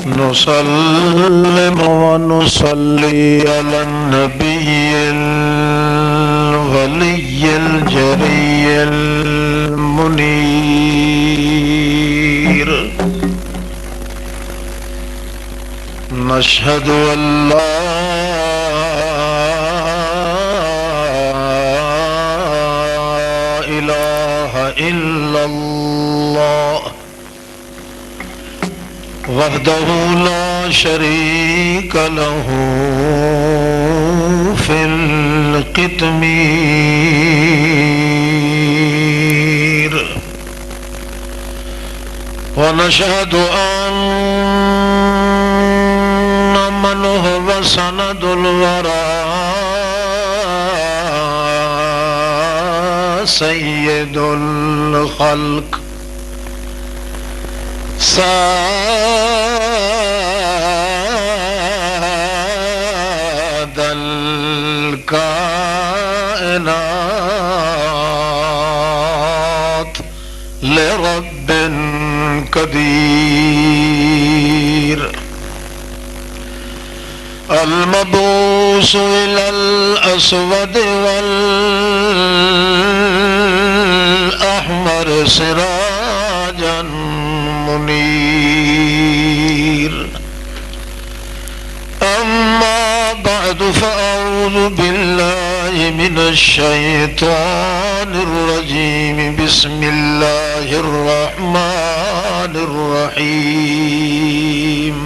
نسلم ونصلي على النبي الولي الجلي المنير نشهد أن لا إله إلا الله وحده لا شريك له في القتمير ونشهد أن من هو سند الورى سيد الخلق ساد الكائنات لرب قدير المبعوث إلى الأسود والأحمر سراجا منير أما بعد فأعوذ بالله من الشيطان الرجيم بسم الله الرحمن الرحيم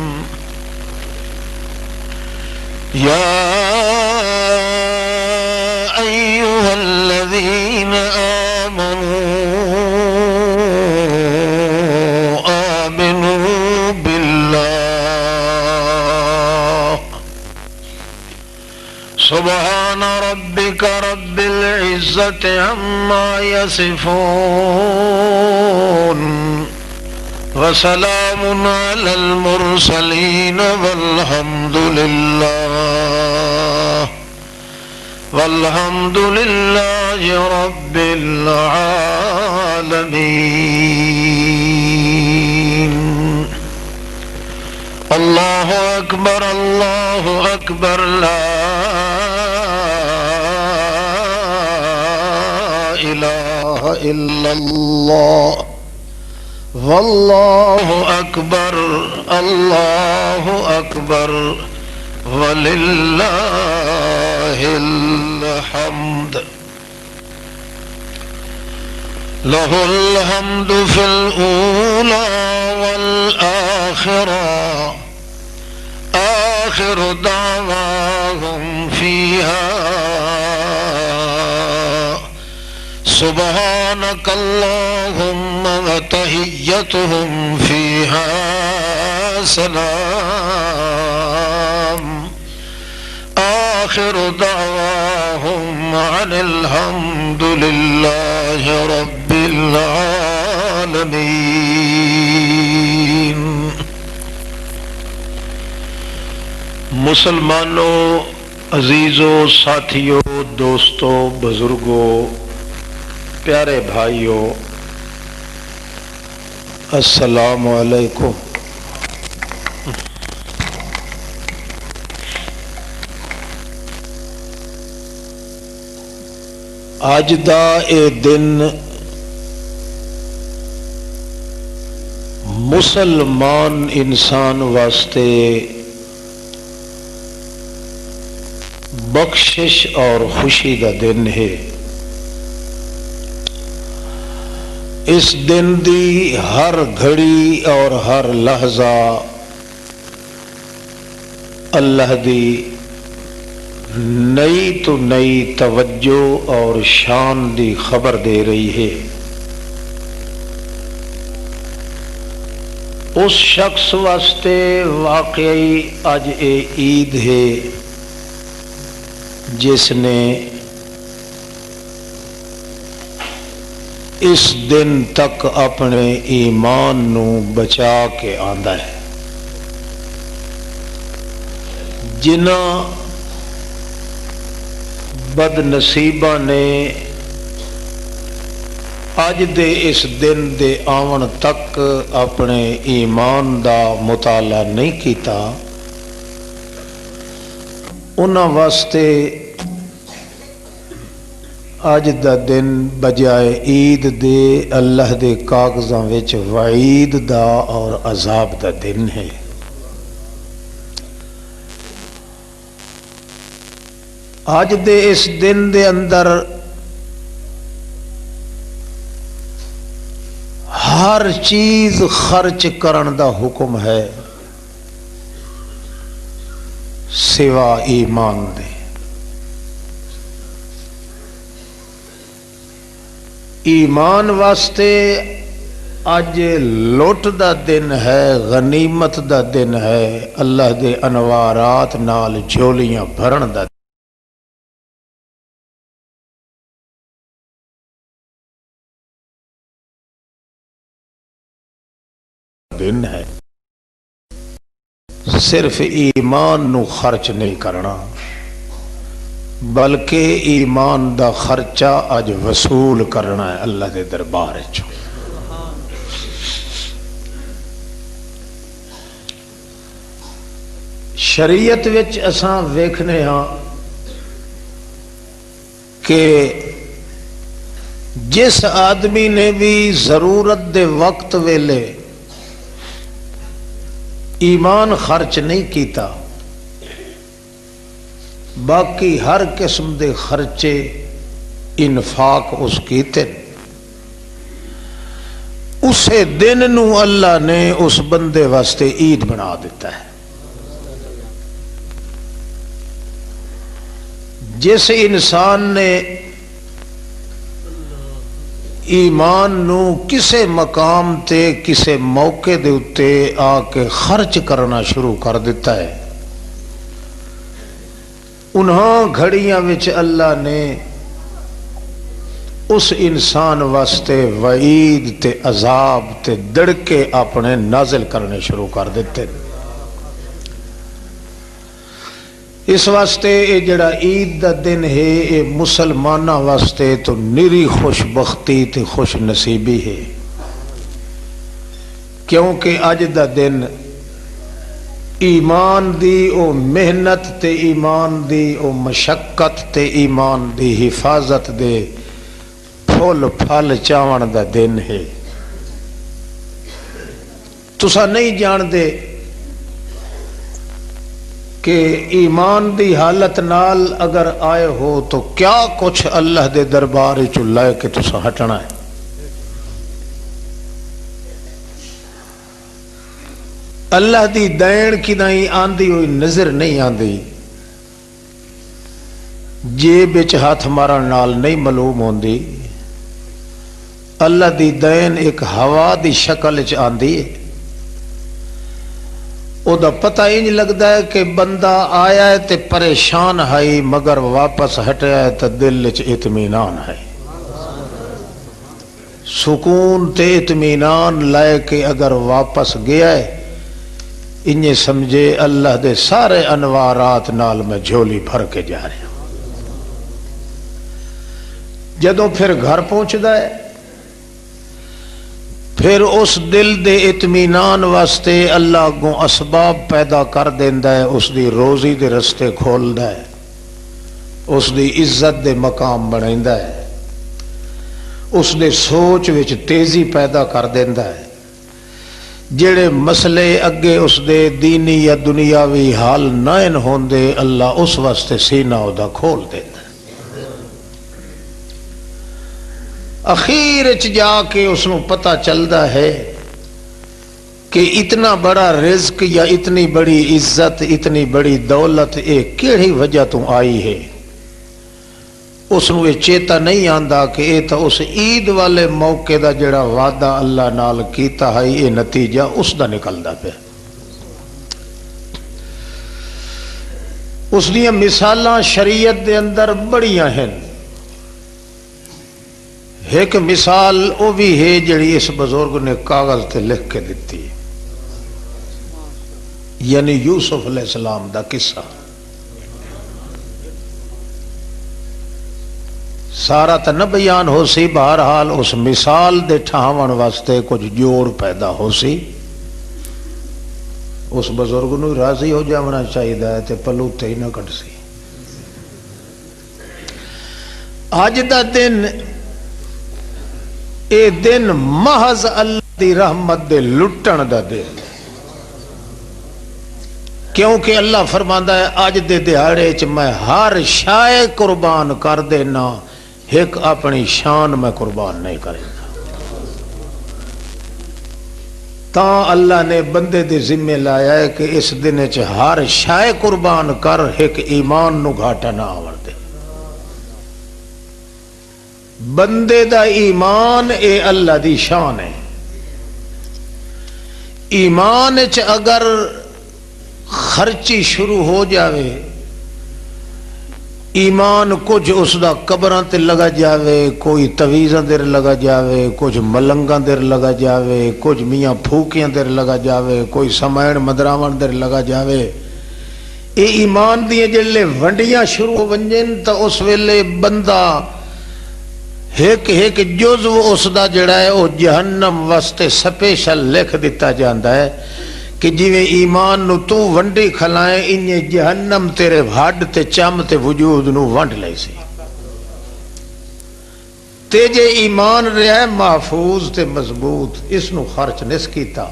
يا أيها الذين آمنوا بالله سبحان ربك رب العزة عما يصفون وسلام على المرسلين والحمد لله رب العالمين الله أكبر الله أكبر لا إله إلا الله والله أكبر الله أكبر ولله الحمد له الحمد في الأولى والآخرة آخر دعواهم فيها سبحانك اللهم وتحيتهم فيها سلام آخر دعواهم عن الحمد لله رب العالمين. مسلمانوں، عزیزوں، ساتھیوں، دوستوں، بزرگوں، پیارے بھائیوں، السلام علیکم. اج دا اے دن مسلمان انسان واسطے بخشش اور خوشی کا دن ہے. اس دن دی ہر گھڑی اور ہر لحظہ اللہ دی نئی تو نئی توجہ اور شان دی خبر دے رہی ہے. اس شخص واسطے واقعی اج اے عید ہے جس نے اس دن تک اپنے ایمان نو بچا کے آندا ہے. جنہاں بد نصیباں نے اج دے اس دن دے آون تک اپنے ایمان دا مطالعہ نہیں کیتا، انہاں واسطے اج دا دن بجائے عید دے اللہ دے کاغذاں وچ وعید دا اور عذاب دا دن ہے۔ اج دے اس دن دے اندر ہر چیز خرچ کرن دا حکم ہے سوا ایمان دے۔ ایمان واسطے اج لوٹ دا دن ہے، غنیمت دا دن ہے، اللہ دے انوارات نال جھولیاں بھرن دا دن ہے۔ صرف ایمان نو خرچ نہیں کرنا بلکہ ایمان دا خرچہ اج وصول کرنا ہے اللہ دے دربار چ۔ شریعت وچ اساں ویکھنے ہاں کہ جس آدمی نے بھی ضرورت دے وقت ویلے ایمان خرچ نہیں کیتا، باقی ہر قسم دے خرچے انفاق اس کیتے، اسے دن نو اللہ نے اس بندے واسطے عید بنا دیتا ہے۔ جس انسان نے ایمان نو کسے مقام تے کسے موقع دے اتے آ کے خرچ کرنا شروع کر دیتا ہے، انہاں گھڑیاں وچ اللہ نے اس انسان واسطے وعید تے عذاب تے دڑکے اپنے نازل کرنے شروع کر دیتے۔ اس واسطے یہ جڑا عید دا دن ہے یہ مسلمانوں واسطے تو نری خوش بختی تے خوش نصیبی ہے، کیونکہ اج دا دن ایمان دی او محنت تے ایمان دی او مشقت تے ایمان دی حفاظت دے پھول پھل چاون دا دن ہے۔ تساں نہیں جان دے کہ ایمان دی حالت نال اگر آئے ہو تو کیا کچھ اللہ دے دربار چ لے کے تساں ہٹنا ہے۔ اللہ دی دین کدائیں آندی ہوئی نظر نہیں آندی، جیب وچ ہاتھ مارن نال نہیں معلوم ہوندی، اللہ دی دین ایک ہوا دی شکل چ آندی ہے۔ او دا پتہ ہی نہیں لگتا ہے کہ بندہ آیا ہے تے پریشان ہے مگر واپس ہٹیا ہے تے دل وچ اطمینان ہے، سکون تے اطمینان لے کے اگر واپس گیا ہے انہیں سمجھے اللہ دے سارے انوارات نال میں جھولی بھر کے جا رہا ہوں۔ جدوں پھر گھر پہنچدا ہے پھر اس دل دے اطمینان واسطے اللہ کو اسباب پیدا کر دیندا ہے، اس دی روزی دے رستے کھولدا ہے، اس دی عزت دے مقام بنائندا ہے، اس دے سوچ وچ تیزی پیدا کر دیندا ہے، جڑے مسئلے اگے اس دے دینی یا دنیاوی حال نہ ہوندے اللہ اس واسطے سینہ دا کھول دیندا ہے۔ اخیر جا کے اس نو پتہ چلتا ہے کہ اتنا بڑا رزق یا اتنی بڑی عزت اتنی بڑی دولت یہ کیڑی وجہ تو آئی ہے، اس نو یہ چیتا نہیں آندا کہ یہ تو اس عید والے موقع دا جڑا وعدہ اللہ نال کیتا ہے یہ نتیجہ اس دا نکلدا پیا۔ اس دیاں مثالاں شریعت دے اندر بڑیاں ہیں۔ ایک مثال وہ بھی ہے جڑی اس بزرگ نے کاغذ تے لکھ کے دیتی، یعنی یوسف علیہ السلام دا قصہ۔ سارا تو نہ بیان ہو سی، بہرحال اس مثال دے ٹھاون واسطے کچھ جوڑ پیدا ہو سی۔ اس بزرگ نو راضی ہو جانا چاہیے تے پلوتے ہی نہ کٹ سی۔ اج دا دن اے دن محض اللہ دی رحمت دے لٹن دا دن، کیونکہ اللہ فرماندا ہے اج دے دہاڑے چ میں ہر شے قربان کر دینا، ایک اپنی شان میں قربان نہیں کرے گا۔ تا اللہ نے بندے دے ذمہ لایا ہے کہ اس دن چ ہر شے قربان کر، ایک ایمان نو گھاٹا نہ آون دے۔ بندے دا ایمان اے اللہ دی شان ہے۔ ایمان چ اگر خرچی شروع ہو جاوے، ایمان کچھ اس دا قبراں تے لگا جاوے، کوئی تویزاں دیر لگا جاوے، کچھ ملنگاں دیر لگا جاوے، کچھ میاں پھوکیاں دیر لگا جاوے، کوئی سمائن مدراون دیر لگا جاوے، اے ایمان دیے جلے ونڈیاں شروع ہو ونجن تا اس ویلے بندہ ایک جزو اس دا جڑا ہے وہ جہنم واسطے سپیشل لکھ دیتا جاندا ہے کہ جویں ایمان نو تو ونڈی کھلائیں انہیں جہنم تیرے ہڈ تے چم تے وجود نو ونڈ لے سی۔ تے جے ایمان رہا ہے محفوظ تے مضبوط، اس نو خرچ نس کیتا۔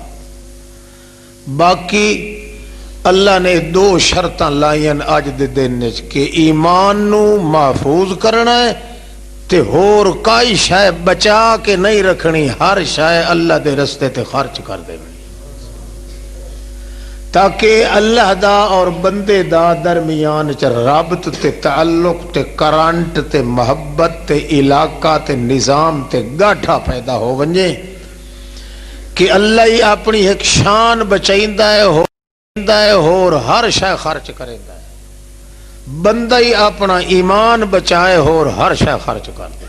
باقی اللہ نے دو شرطاں لائیں اج دے دن کہ ایمان نو محفوظ کرنا ہے تے ہور کئی شے بچا کے نہیں رکھنی، ہر شے اللہ دے رستے تے خرچ کر دے، تاکہ اللہ دا اور بندے دا درمیان چ رابط تے تعلق تے کرنٹ تے محبت تے علاقہ تے نظام تے گاٹھا پیدا ہو ونجے کہ اللہ ہی اپنی ایک شان بچائندا ہے اور ہر شے خرچ کریندا ہے، بندہ ہی اپنا ایمان بچائے اور ہر شے خرچ کر دے۔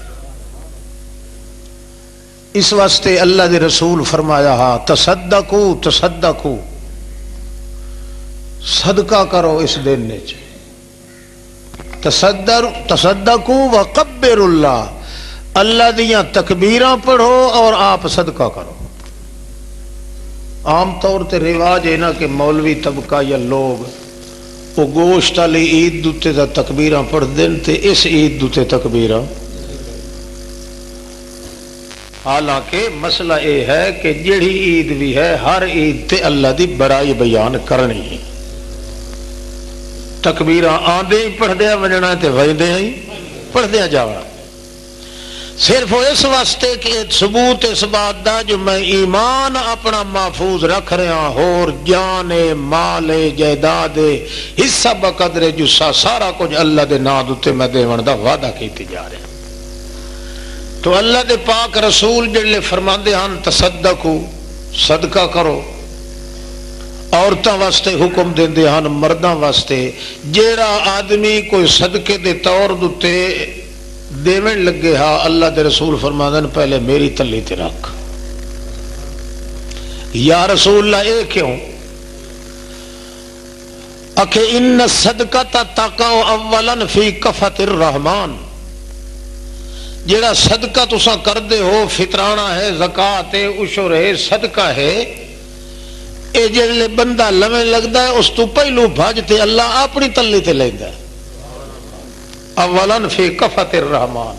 اس واسطے اللہ دے رسول فرمایا ہا تصدقوا صدقہ کرو اس دن وچ، تصدقوا وکبر اللہ دیاں تکبیراں پڑھو اور آپ صدقہ کرو۔ عام طور تے رواج ہے نا کہ مولوی طبقہ یا لوگ وہ گوشت والی عید دوتے دا تکبیراں پڑھ دین تے اس عید دوتے تکبیراں، حالانکہ مسئلہ یہ ہے کہ جڑی عید بھی ہے ہر عید تے اللہ دی بڑائی بیان کرنی ہے، تکبیراں آندے ہی پڑھ دیا وجنا تے وجدے ہی پڑھ دیا جاونا، صرف اس واسطے کہ ثبوت اس بات دا جو میں ایمان اپنا محفوظ رکھ رہا اور جان مال جائیداد حصہ بقدر جسا سارا کچھ اللہ دے نام تے میں دیون دا وعدہ کیتی جا رہا۔ تو اللہ دے پاک رسول جڑے فرماندے ہن تصدقوا صدقہ کرو، عورتاں واسطے حکم دیندے ہن مرداں واسطے، جیڑا آدمی کوئی صدقے دے طور دتے دیون لگے ہا اللہ دے رسول فرماندن پہلے میری تلی تے رکھ۔ یا رسول اللہ اے کیوں؟ اکھے ان الصدقۃ تقع اولا فی کفۃ الرحمن، جیڑا صدقہ تساں کردے ہو فطرانہ ہے، زکوٰۃ ہے، عشر ہے، صدقہ ہے، اے جڑے بندہ لویں لگدا ہے اس تو پہلو بھجتے اللہ اپنی تلی تے لیندا ہے۔ اولا فی کفۃ الرحمن،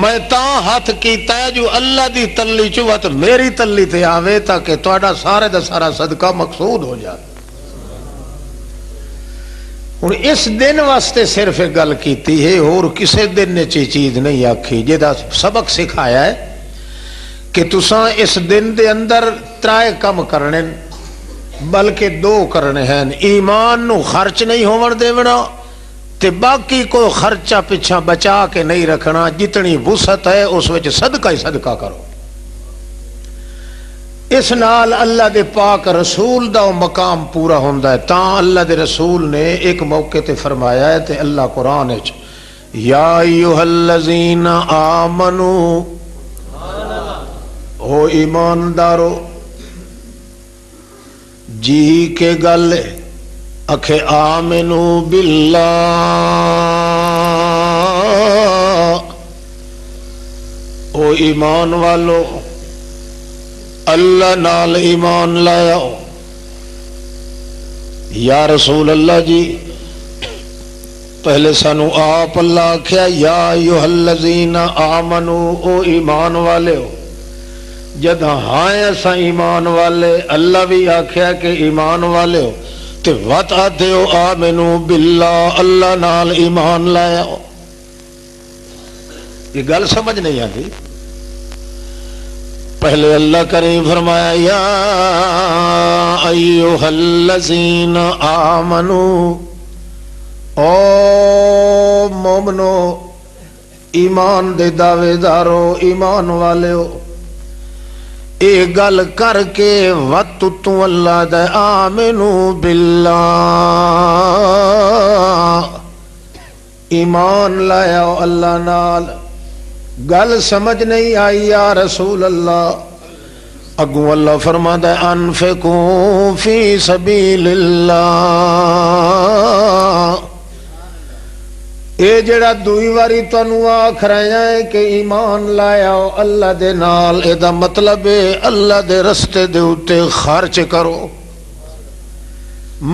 میں تا ہاتھ کیتا ہے جو اللہ دی تلی چوت میری تلی تے آوے تاکہ تہاڈا سارے دا سارا صدقہ مقصود ہو جائے۔ ہن اس دن واسطے صرف ایک گل کیتی ہے اور کسے دن نے چیز نہیں آکھی، جہدا سبق سکھایا ہے کہ تساں اس دن دے اندر ترائے کم کرنے بلکہ دو کرنے ہیں، ایمان نو خرچ نہیں ہون دیونا تے باقی کوئی خرچہ پچھا بچا کے نہیں رکھنا، جتنی وسعت ہے اس وچ صدقہ ہی صدقہ کرو۔ اس نال اللہ دے پاک رسول دا مقام پورا ہوندا ہے۔ تاں اللہ دے رسول نے ایک موقع تے فرمایا ہے تے اللہ قرآن وچ یا ایھا الذین آمنو، او ایماندارو جی کے گل اکھے آمنو باللہ، ایمان والو اللہ نال ایمان لایا یا رسول اللہ جی پہلے سانو آپ اللہ آکھیا یا ایھا الذین آمنو او ایمان والے ہو جد ہاں ایسا ایمان والے اللہ بھی آکھیا کہ ایمان والے ہو تے وت آتے ہو آمنو باللہ اللہ نال ایمان لایا ہو یہ گل سمجھ نہیں آتی پہلے اللہ کریم فرمایا یا ایھا الذین آمنو او مومنو ایمان دے دعوے دارو ایمان والے ہو اے گل کر کے وت تو اللہ دے آمنو باللہ ایمان لایا اللہ نال گل سمجھ نہیں آئی یا رسول اللہ اگوں اللہ فرماتا ہے انفقوا فی سبیل اللہ اے جڑا دوئی واری تانوں آکھ رہا ہے کہ ایمان لایا اللہ دے نال اے دا مطلب ہے اللہ دے رستے دے اوتے خرچ کرو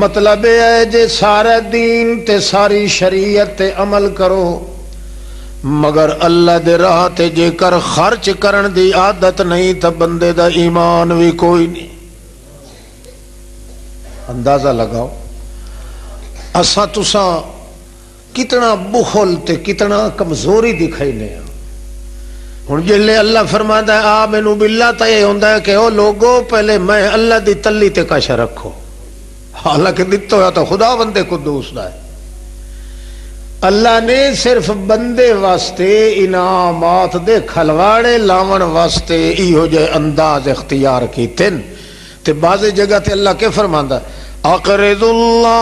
مطلب ہے جے سارا دین تے ساری شریعت تے عمل کرو مگر اللہ دے راہ تے جے کر خرچ کرن دی عادت نہیں تا بندے دا ایمان بھی کوئی نہیں اندازہ لگاؤ اساں تساں کتنا بخل تے کتنا کمزوری دکھائی نے ہن جلے اللہ فرماتا ہے آمنو باللہ تا یہ ہوندا ہے کہ او لوگو پہلے میں اللہ دی تلی تے کش رکھو حالانکہ دتا ہوا تو خدا بندے قدوس دا ہے اللہ نے صرف بندے واسطے انعامات دے کھلواڑے لاون واسطے ایہو جے انداز اختیار کیتے تے بعض جگہ تے اللہ کے فرماندا اقرض اللہ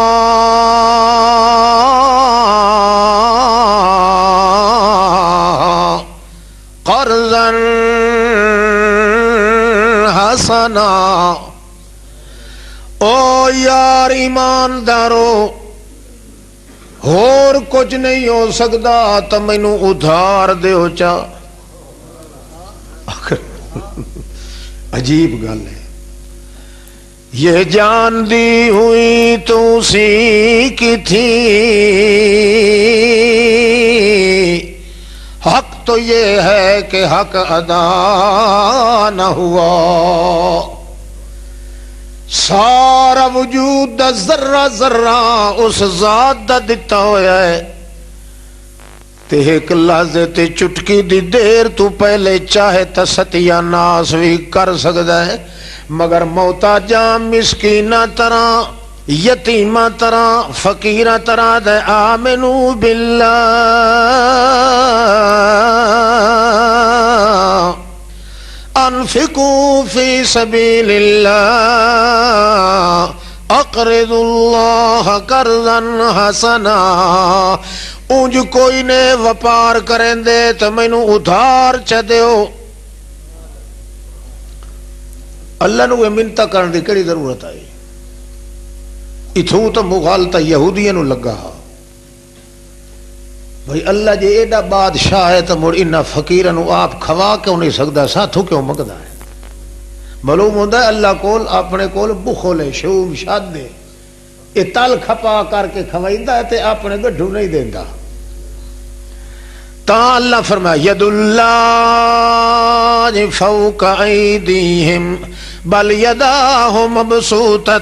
قرضا حسنا او یار ایماندارو اور کچھ نہیں ہو سکتا تو مینوں ادھار دیو چا عجیب گل ہے یہ جان دی ہوئی تو اسی کی تھی حق تو یہ ہے کہ حق ادا نہ ہوا سارا وجود دا ذرہ ذرہ اس ذات دا دتا ہویا ہے تے ایک لحظے تے چٹکی دی دیر تو پہلے چاہے تا ستیا ناس بھی کر سکتا ہے مگر محتاجاں مسکینہ طرح یتیمہ طرح فقیرہ طرح دے آمنو باللہ انفقوا فی سبیل اللہ اقرض اللہ قرضا حسنا اونج کوئی نے وپار کریں دے تو مینوں ادھار چا دیو اللہ نو منتا کرن دی کیڑی ضرورت آئی اتھوں تو مغالطہ یہودیاں نو لگا بھئی اللہ جے ایڈا بادشاہ ہے تو مڑ انہا فقیرن آپ کھوا کیوں نہیں سکتا ساتھوں کیوں مگدا ہے معلوم ہوتا ہے اللہ کول اپنے کول بخل ہے شوم شاد دے یہ تل کھپا کر کے کھوائیدہ ہے تے اپنے گڈھو نہیں دیندہ تا اللہ فرمایا ید اللہ فوق ایدیہم بل یداہ مبسوطتان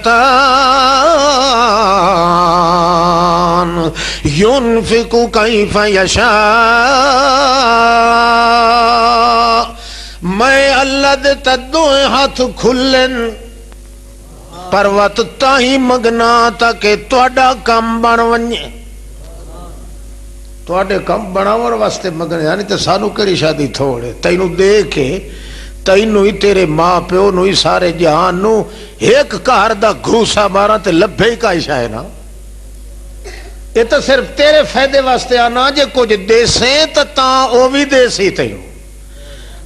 ينفق کیف یشاء میں اللہ دے تدوئے ہاتھ کھلن پر وقت تاہی مگنا تاکہ توڑا کم بن ونجے توڑے کم بناور واسطے مگنے یعنی تے سانو کری شادی تھوڑے تینو دے کے تینو ہی تیرے ماں پیو نو ہی سارے جہان نو ایک کار دا گھوسا مارا تے لبھے ہی کا اشاہ ہے نا یہ تو صرف تیرے فائدے واسطے آنا جے کچھ دے سیں تا او بھی دے سی تینو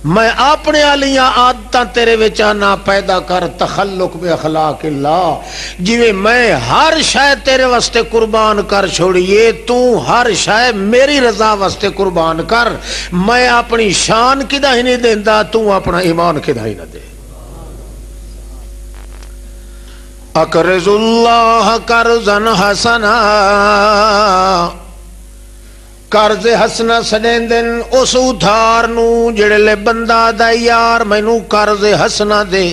میں اپنے والیاں عادتاں تیرے وچ آنا پیدا کر تخلق بے اخلاق اللہ جویں میں ہر شے تیرے واسطے قربان کر چھوڑیے تو ہر شے میری رضا واسطے قربان کر میں اپنی شان کدا ہی نہیں دیندا تو اپنا ایمان کدا ہی نہ دے اقرض اللہ قرضا حسنا قرض حسنا سنین دن اس ادھار نو جڑے لے بندہ دا یار مینو قرض حسنا دے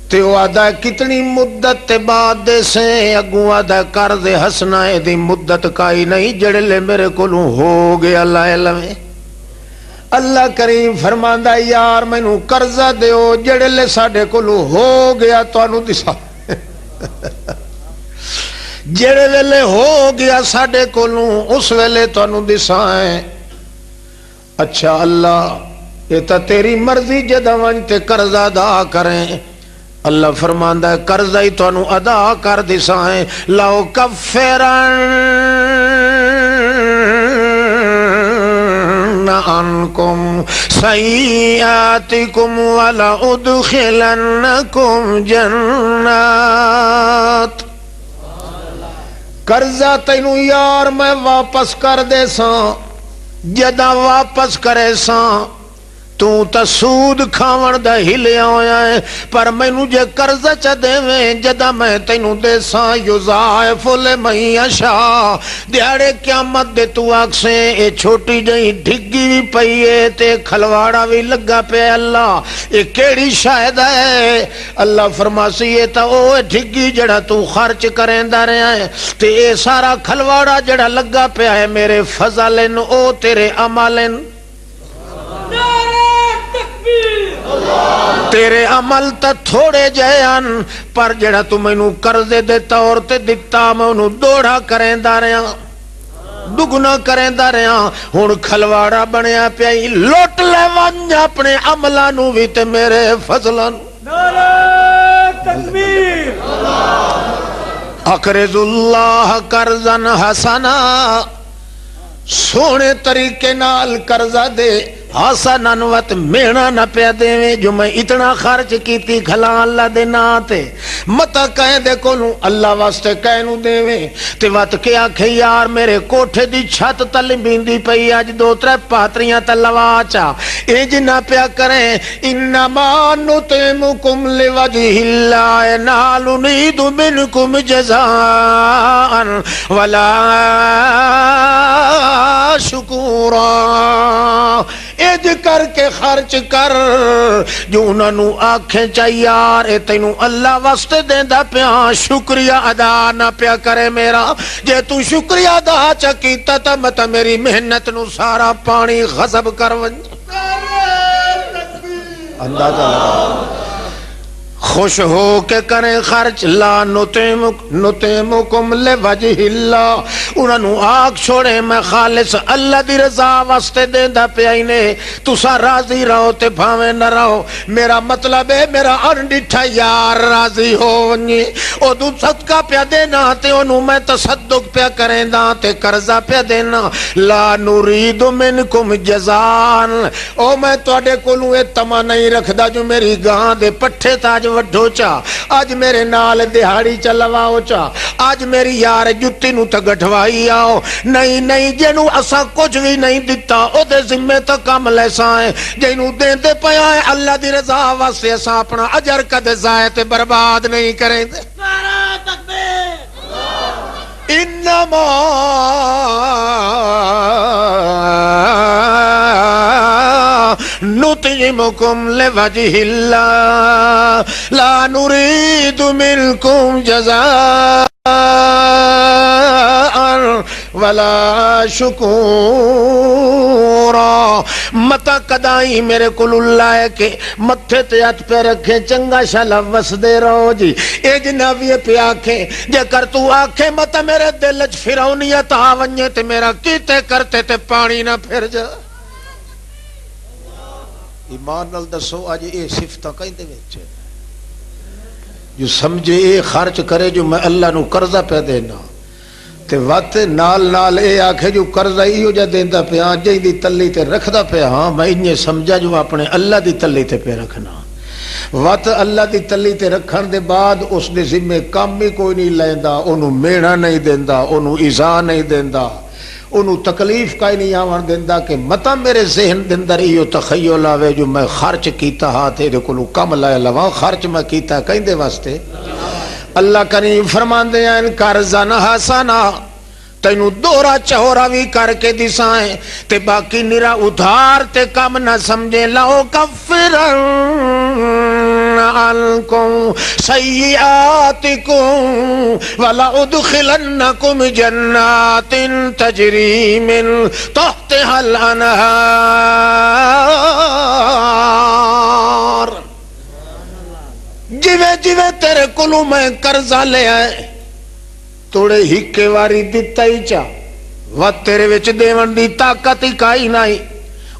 تے وہ آدھا کتنی مدت تے بعد دے سے اگوں آدھا قرض حسنا ہے دی مدت کائی نہیں جڑے لے میرے کولوں ہو گیا لائے لویں اللہ کریم فرماندا یار مینو قرضہ دیو جڑے لے ساڈے کولوں ہو گیا تانوں دسا جڑے ویلے ہو گیا ساڈے کولوں اس ویلے تانوں دسائیں اچھا اللہ یہ تا تیری مرضی جدا ون تے قرضہ ادا کریں اللہ فرماندا ہے قرضہ ہی تانوں ادا کر دسائیں لاؤ کفرن عنکم سیئاتکم ولا ادخلنکم جنات قرضہ تینوں یار میں واپس کر دے ساں جدا واپس کرے ساں تو تا سود کھاون دا ہلیا ہویا ہے پر مینوں جے قرضہ چا دیویں جدا میں تینوں دے ساں یضاعف لمن یشاء دیہڑے قیامت دے تو آکھسیں اے چھوٹی جئی ڈھگی بھی پئی ہے تے کھلواڑا بھی لگا پیا اللہ اے کیڑی شاہد ہے اللہ فرماسی اے تا او ڈھگی جڑا تو خرچ کریندا رہیا ہے تے اے سارا کھلواڑا جڑا لگا پیا ہے میرے فضلن او تیرے عملن تیرے عمل تا تھوڑے جہان پر جڑا تو مینوں قرضے دے طور تے دتا میں انہوں دوڑا کریندا رہیا دگنا کریندا رہیا ہن کھلواڑا بنیا پیائی لوٹ لے ون اپنے عملاں نو وی تے میرے فضلاں نعرہ تکبیر اقرض اللہ قرضا حسنا سونے طریقے نال قرضہ دے حسناً وت مینا نہ پیا دیویں جو میں اتنا خرچ کیتی کھلا اللہ دے نا تے متا کہیں دے کولوں اللہ واسطے کہنوں دیویں تے وت کے آکھے یار میرے کوٹھے دی چھت تل بیندی پئی اج دو ترے پاتریاں تے لوا چا انج نہ پیا کریں انما نطعمکم لوجہ اللہ لا نرید منکم جزاء ولا شکورا اج کر کے خرچ کر جو انہاں نو آکھیں چا یار اے تینوں اللہ واسطے دیندا پیا شکریہ ادا نہ پیا کرے میرا جے تو شکریہ ادا چا کیتا تا متا میری محنت نو سارا پانی غضب کر ون اندازہ لگا خوش ہو کے کریں خرچ لا نطعمکم لوجہ اللہ انہاں نو آگ چھوڑے میں خالص اللہ دی رضا واسطے دیندا پیائینے تسا راضی رہو تے بھاویں نہ رہو میرا مطلب ہے میرا انڈٹھا یار راضی ہو ونی او دو صدقہ پیا دینا تے انہوں میں تصدق پیا کریں دا تے قرضہ پیا دینا لا نرید منکم جزان او میں توڑے کولوں اے تما نہیں رکھ دا جو میری گاں دے پٹھے تاج وڈھو چا آج میرے نال دہاڑی چلواؤ چا آج میری یار جتی نو تا گٹھوائی آؤ نہیں نہیں جنو اسا کچھ بھی نہیں دیتا او دے ذمہ تا کام لیسا ہے جنو دین دے پیا ہے اللہ دی رضا واسطے اسا اپنا اجر کدے ضائع برباد نہیں کریں دے نعرہ تکبیر انما نطعمکم لوجہ اللہ لا نرید منکم جزاء ولا شکورا متا کدائی میرے کل اللہ کے متھے تے ہاتھ پہ رکھے چنگا شالا وس دے رہو جی اے جنابی پہ آکھیں جے کر تو آکھیں متا میرے دلچ فرعونیت آونیے تے میرا کیتے کرتے تے پانی نہ پھر جا ایمان نال دسو آج اے صفتہ کہیں دے وچ جو سمجھے اے خرچ کرے جو میں اللہ نو قرضہ پہ دینا تے وقت نال نال اے آکھے جو قرضہ ایو جا دیندا پیا جیں دی تلی تے رکھدا پیا ہاں میں انہیں سمجھا جو اپنے اللہ دی تلی تے پہ رکھنا وقت اللہ دی تلی تے رکھن دے بعد اس دے ذمے کام بھی کوئی نہیں لیندا انہوں میڑا نہیں دیندا انہوں ایزا نہیں دیندا انہوں تکلیف کا ہی نہیں آوان دیندا کہ متا میرے ذہن دندر ایو تخیل آوے جو میں خرچ کیتا ہاں تے دے کلو کم لائے لواں خرچ میں کیتا کہیں دے واسطے اللہ کریم فرمان دے ہیں قرضاً حسنا تینوں دورا چہورا بھی کر کے دسائیں تے باقی نرا ادھار تے کم نہ سمجھے لاؤ کفرن عنکم سیئاتکم ولا ادخلنکم جنات تجری من تحتها الانہار جویں جویں تیرے کلو میں قرضہ لے آئے توڑے ہکے واری دیتا ہی چاہ وہ تیرے وچ دیون دی طاقت ہی کائی نہیں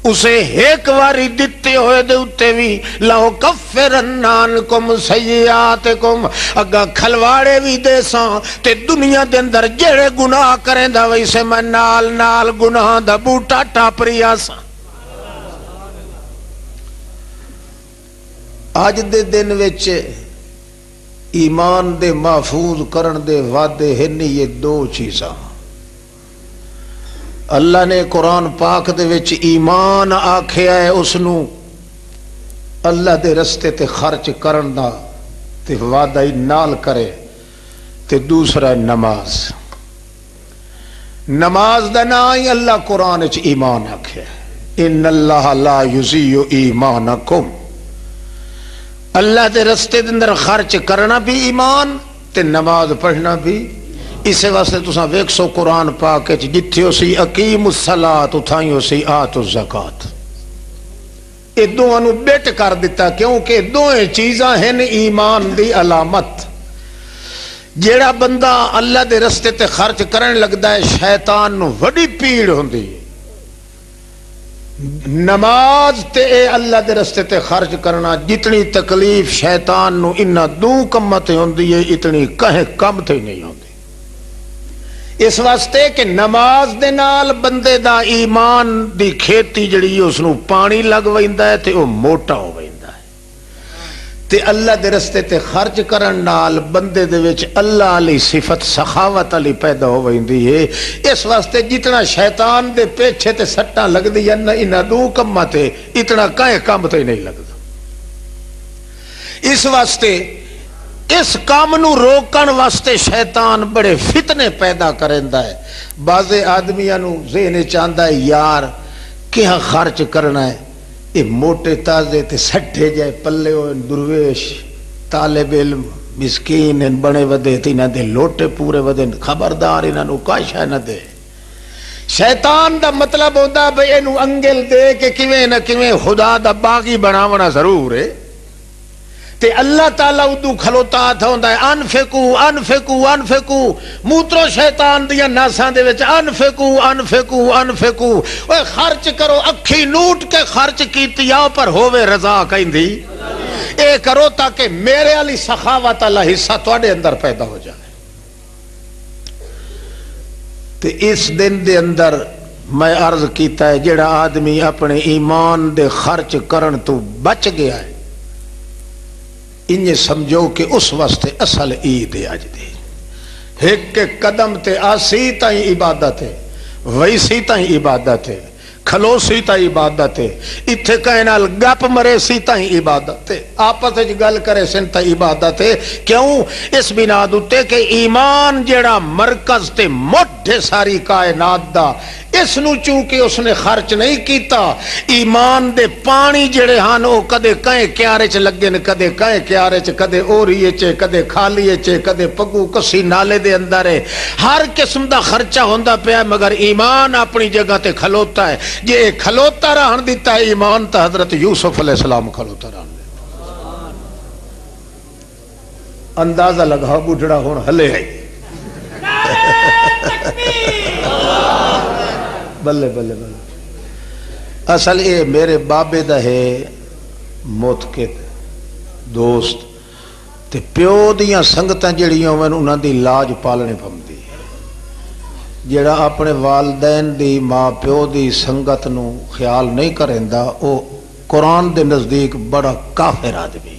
اسے ایک واری دیتے ہوئے دے اتے بھی لہو کفرن عنکم سیئاتکم اگا کھلواڑے بھی دے ساں تے دنیا دے اندر جڑے گناہ کریں دا ویسے میں نال نال گناہ دا بوٹا ٹاپری آساں آج دے دن وچ ایمان دے محفوظ کرن دے وعدے ہیں یہ دو چیزاں اللہ نے قرآن پاک دے وچ ایمان آکھیا ہے اس نو اللہ دے رستے تے خرچ کرن دا تے وعدہ ہی نال کرے تے دوسرا نماز نماز دا نا ہی اللہ قرآن وچ ایمان آکھیا ہے ان اللہ لا یضیع ایمانکم اللہ دے رستے دے اندر خرچ کرنا بھی ایمان تے نماز پڑھنا بھی اسے واسطے تساں ویکھ سو قرآن پاک وچ جتھے اسی اقیم الصلاۃ اتھائیں اسی آت الزکات اے دوواں نو بیٹ کر دیتا کیونکہ دوئیں چیزاں ہیں ایمان دی علامت جیڑا بندہ اللہ دے رستے تے خرچ کرن لگدا ہے شیطان نو وڈی پیڑ ہوندی نماز تے اے اللہ دے رستے تے خرچ کرنا جتنی تکلیف شیطان نو انہا دو کمت ہوندی ہے اتنی کہیں کم تے نہیں ہوندی اس واسطے کہ نماز دے نال بندے دا ایمان دی کھیتی جڑی اس نو پانی لگ ویندا ہے تے او موٹا ہو ویندا ہے تے اللہ دے رستے تے خرچ کرن نال بندے دے وچ اللہ علی صفت سخاوت علی پیدا ہو ویندی ہے اس واسطے جتنا شیطان دے پیچھے تے سٹاں لگ دی نہ انہاں دو کماں تے اتنا کہیں کم تے نہیں لگدا اس واسطے اس کام نو روکن واسطے شیطان بڑے فتنے پیدا کریندا ہے بعض آدمیاں نو ذہن چاہندا ہے یار کیا خرچ کرنا ہے یہ موٹے تازے تے سٹھے جائے پلے ہوئے درویش طالب علم مسکین ان بڑے ودے تے انہاں دے لوٹے پورے ودے خبردار انہاں نو کاشا نہ دے شیطان دا مطلب ہوندا بھئی اینو انگل دے کہ کیویں نہ کیویں خدا دا باغی بناونا ضرور ہے تے اللہ تعالیٰ ادو کھلوتا تھا ہوندا ہے انفقو انفقو انفقو موترو شیطان دیا ناساں دے وچ انفقو انفقو انفقو اوے خرچ کرو اکھی نوٹ کے خرچ کیتی آ پر ہووے رضا کہندی اے کرو تاکہ میرے علی سخاوت اللہ حصہ تواڈے اندر پیدا ہو جائے تے اس دن دے اندر میں عرض کیتا ہے جڑا آدمی اپنے ایمان دے خرچ کرن تو بچ گیا ہے انہیں سمجھو کہ اس واسطے اصل عید ہے اج دی ایک کے قدم تے آسی تائیں عبادت ہے ویسی تائیں عبادت ہے کھلوسی تائیں عبادت ہے اتھے کہنال گپ مرے سی تائیں عبادت ہے آپس گل کرے سن تائیں عبادت ہے کیوں اس بنا دوتے کہ ایمان جیڑا مرکز تے موٹے ساری کائنات دا اس نو چونکہ اس نے خرچ نہیں کیتا ایمان دے پانی جڑے ہاں او کدے کہیں کیارے چ لگے نے کدے کہیں کیارے چ کدے اوریے چ کدے کھالیے چ کدے پگو کسی نالے دے اندر ہے ہر قسم دا خرچہ ہوندا پیا مگر ایمان اپنی جگہ تے کھلوتا ہے جے کھلوتا رہن دیتا ہے ایمان تا حضرت یوسف علیہ السلام کھلوتا رہن دیتا اندازہ لگا بڑھڑا ہون ہلے ہے بلے بلے بلے اصل یہ میرے بابے دا ہے موتقد دوست تے پیو دیاں سنگتاں جڑیاں ہوئے انہاں دی لاج پالنے پوندی جڑا اپنے والدین دی ماں پیو دی سنگت نو خیال نہیں کریندا او قرآن دے نزدیک بڑا کافر آدمی.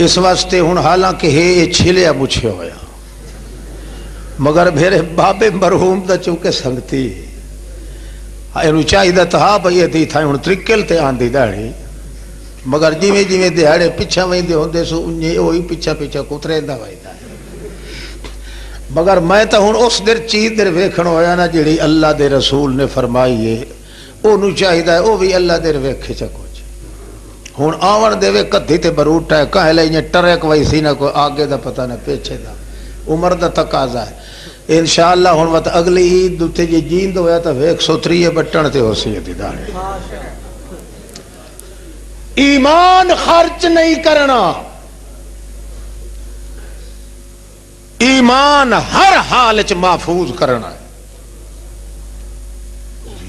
اس واسطے ہن حالانکہ یہ چھلیا مچھے ہویا مگر میرے بابے مرحوم دا چونکہ سنگتی اینو چاہیے تھا بھئی یہ تھا ہن ترکل تے آندی دہڑی مگر جویں جویں دہاڑے پیچھا ویندے ہوندے سو انجے وہی پیچھا پیچھا کتریندا ویندا مگر میں تو ہن اس در چیز در ویکھن ہویا نا جڑی اللہ دے رسول نے فرمائی ہے اونوں چاہیے او بھی اللہ دے ویکھے چا کچھ ہن آون دے وے کدھی تے بروٹا ہے کہہ لے ٹرک وئی سی نہ کوئی آگے دا پتہ نہ پیچھے دا عمر دا تقاضا ہے انشاءاللہ ہن وقت اگلی عید تے جے جیند ہویا تا 103 بٹن تے ہو سی دی داڑھی ایمان خرچ نہیں کرنا ایمان ہر حال چ محفوظ کرنا ہے.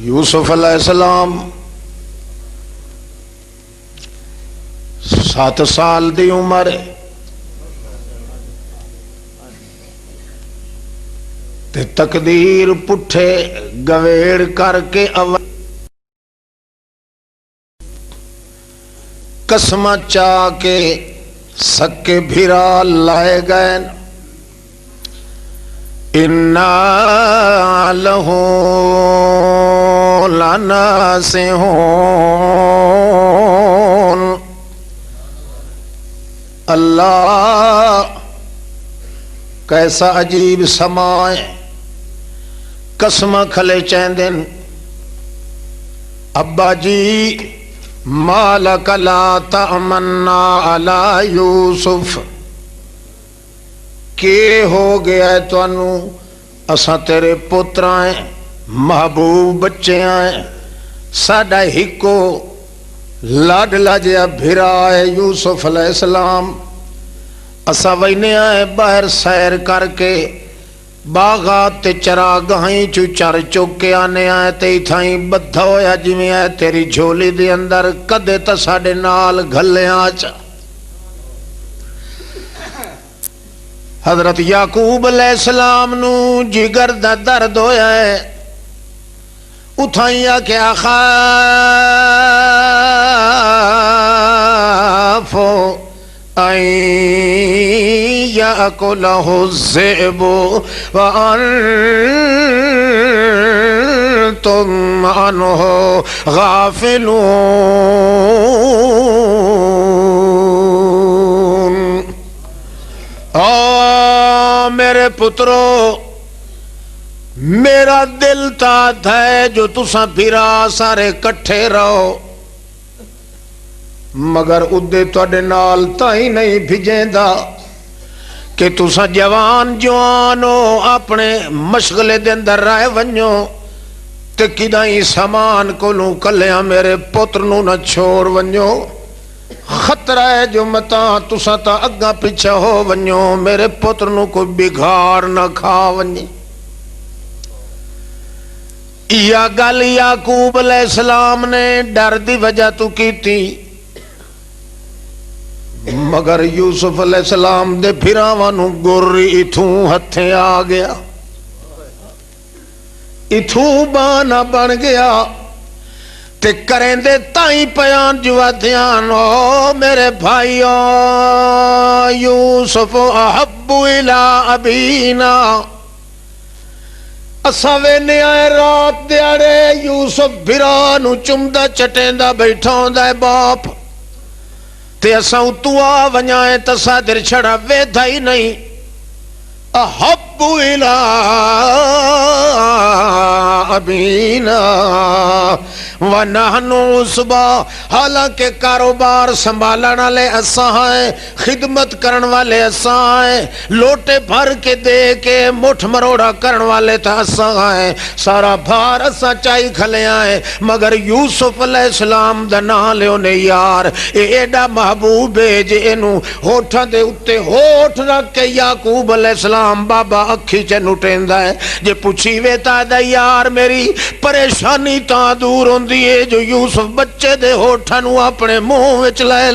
یوسف علیہ السلام 7 سال دی عمر تے تقدیر پٹھے گویڑ کر کے قسم چاہ کے سکے بھیرا لائے گئے اِنَّا لَهُ لَنَاسِحُونَ. اللہ کیسا عجیب سمائے قسم کھلے چیندن ابا جی مالک لا تأمنا علی یوسف کہ ہو گیا ہے تو انو اساں تیرے پتر آئیں محبوب بچے آئیں ساڑھا ہکو لاڈ لاجیا بھیرا ہے یوسف علیہ السلام اساں وینے آئیں باہر سیر کر کے باغات تے چراگاہیں چو چر چوکے آنے آئے تے تھائیں بدھا ہویا جویں آئے تیری جھولی دے اندر کدے تا ساڑے نال گھلے آچا. حضرت یعقوب علیہ السلام نو جگر دا درد ہویا ہے اٹھائیا کہ اخافو این یاکلہ الذئب وانتم عنہ غافلون. میرے پترو میرا دل تات ہے جو تساں بھیرا سارے کٹھے رہو مگر ادے توڑے نال تائی نہیں بھیجیں دا کہ تساں جوان جوانو اپنے مشغلے دے اندر رائے ونجو تے کدائیں سامان کو لوں کلیاں میرے پتر نو نہ چھوڑ ونجو خطرہ ہے جو متا تسا تا اگا پیچھے ہو ونیو میرے پتر نو کوئی بگھار نہ کھا ونی. یا گل یعقوب علیہ السلام نے ڈر دی وجہ تو کی تھی مگر یوسف علیہ السلام دے پھراوانو گوری اتھوں ہتھیں آ گیا اتھوں بانا بن گیا تے کریں دے تائیں پیان جوا دھیان ہو میرے بھائیو یوسف احب الى ابینا اساوے نے آئے رات دیارے یوسف بھرانو چمدہ چٹیندہ بیٹھاؤں دائے باپ تے اساں تو آ ونیائیں تصادر چھڑا ویدھا ہی نہیں احب الى ابینا وَنَحْنُ عُصْبَةٌ حالانکہ کاروبار سنبھالن والے اساں ہیں خدمت کرن والے اساں ہیں لوٹے بھر کے دے کے مٹھ مروڑا کرن والے تا اساں ہیں سارا بھار اساں چاہی کھلے آئے مگر یوسف علیہ السلام دا نام لے انہیں یار ایڈا محبوب ہے جے انو ہوٹھا دے اتے ہوٹھ رکھ کے یعقوب علیہ السلام بابا اکھی چے نٹیندہ ہے جے پوچھی ویتا دا یار میری پریشانی تا دور ہوں دیئے جو یوسف بچے دے ہوٹھنو اپنے منہ وچ لائے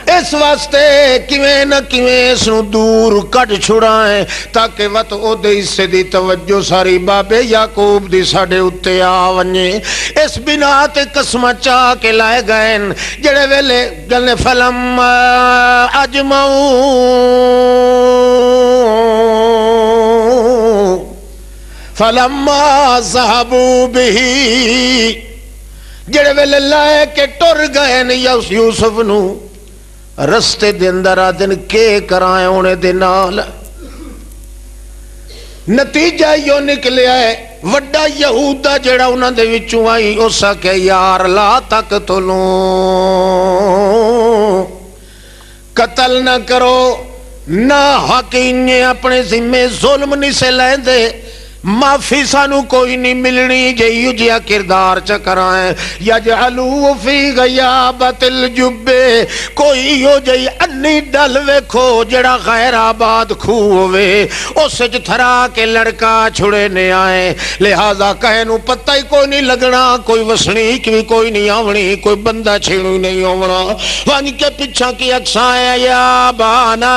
اے اس واسطے کیویں نہ کیویں اس نو دور کٹ چھڑائیں تاکہ وت او دے حصے دی توجہ ساری بابے یعقوب دی ساڈے اُتے آ ونجے اس بنا تے قسم چا کے لائے گئے جڑے ویلے گلے فلم اجمعو فلما ذهبوا به جڑے ویلے لائے کے ٹر گئے نے یوسف نو رستے دے اندر آدن کے کرائیں انہیں دے نال نتیجہ یوں نکلیا ہے وڈا یہودا جڑا انہاں دے وچوں آئی اس آکھے یار لا تقتلوا قتل نہ کرو نہ حقیقی اپنے ذمے ظلم نہیں سے لے دے معافی سانو کوئی نہیں ملنی جیو جیا کردار چکرائیں یجعلو فی غیابت الجب کوئی یو جی انی ڈل ویکھو جڑا غیر آباد کھووے اس وچ تھرا کے لڑکا چھڑے نے آئے لہذا کہنو پتہ ہی کوئی نہیں لگنا کوئی وسنی کوئی نہیں آونی کوئی بندہ چھیڑو نہیں آونا وانج کے پچھا کی اکسائیں یا بانا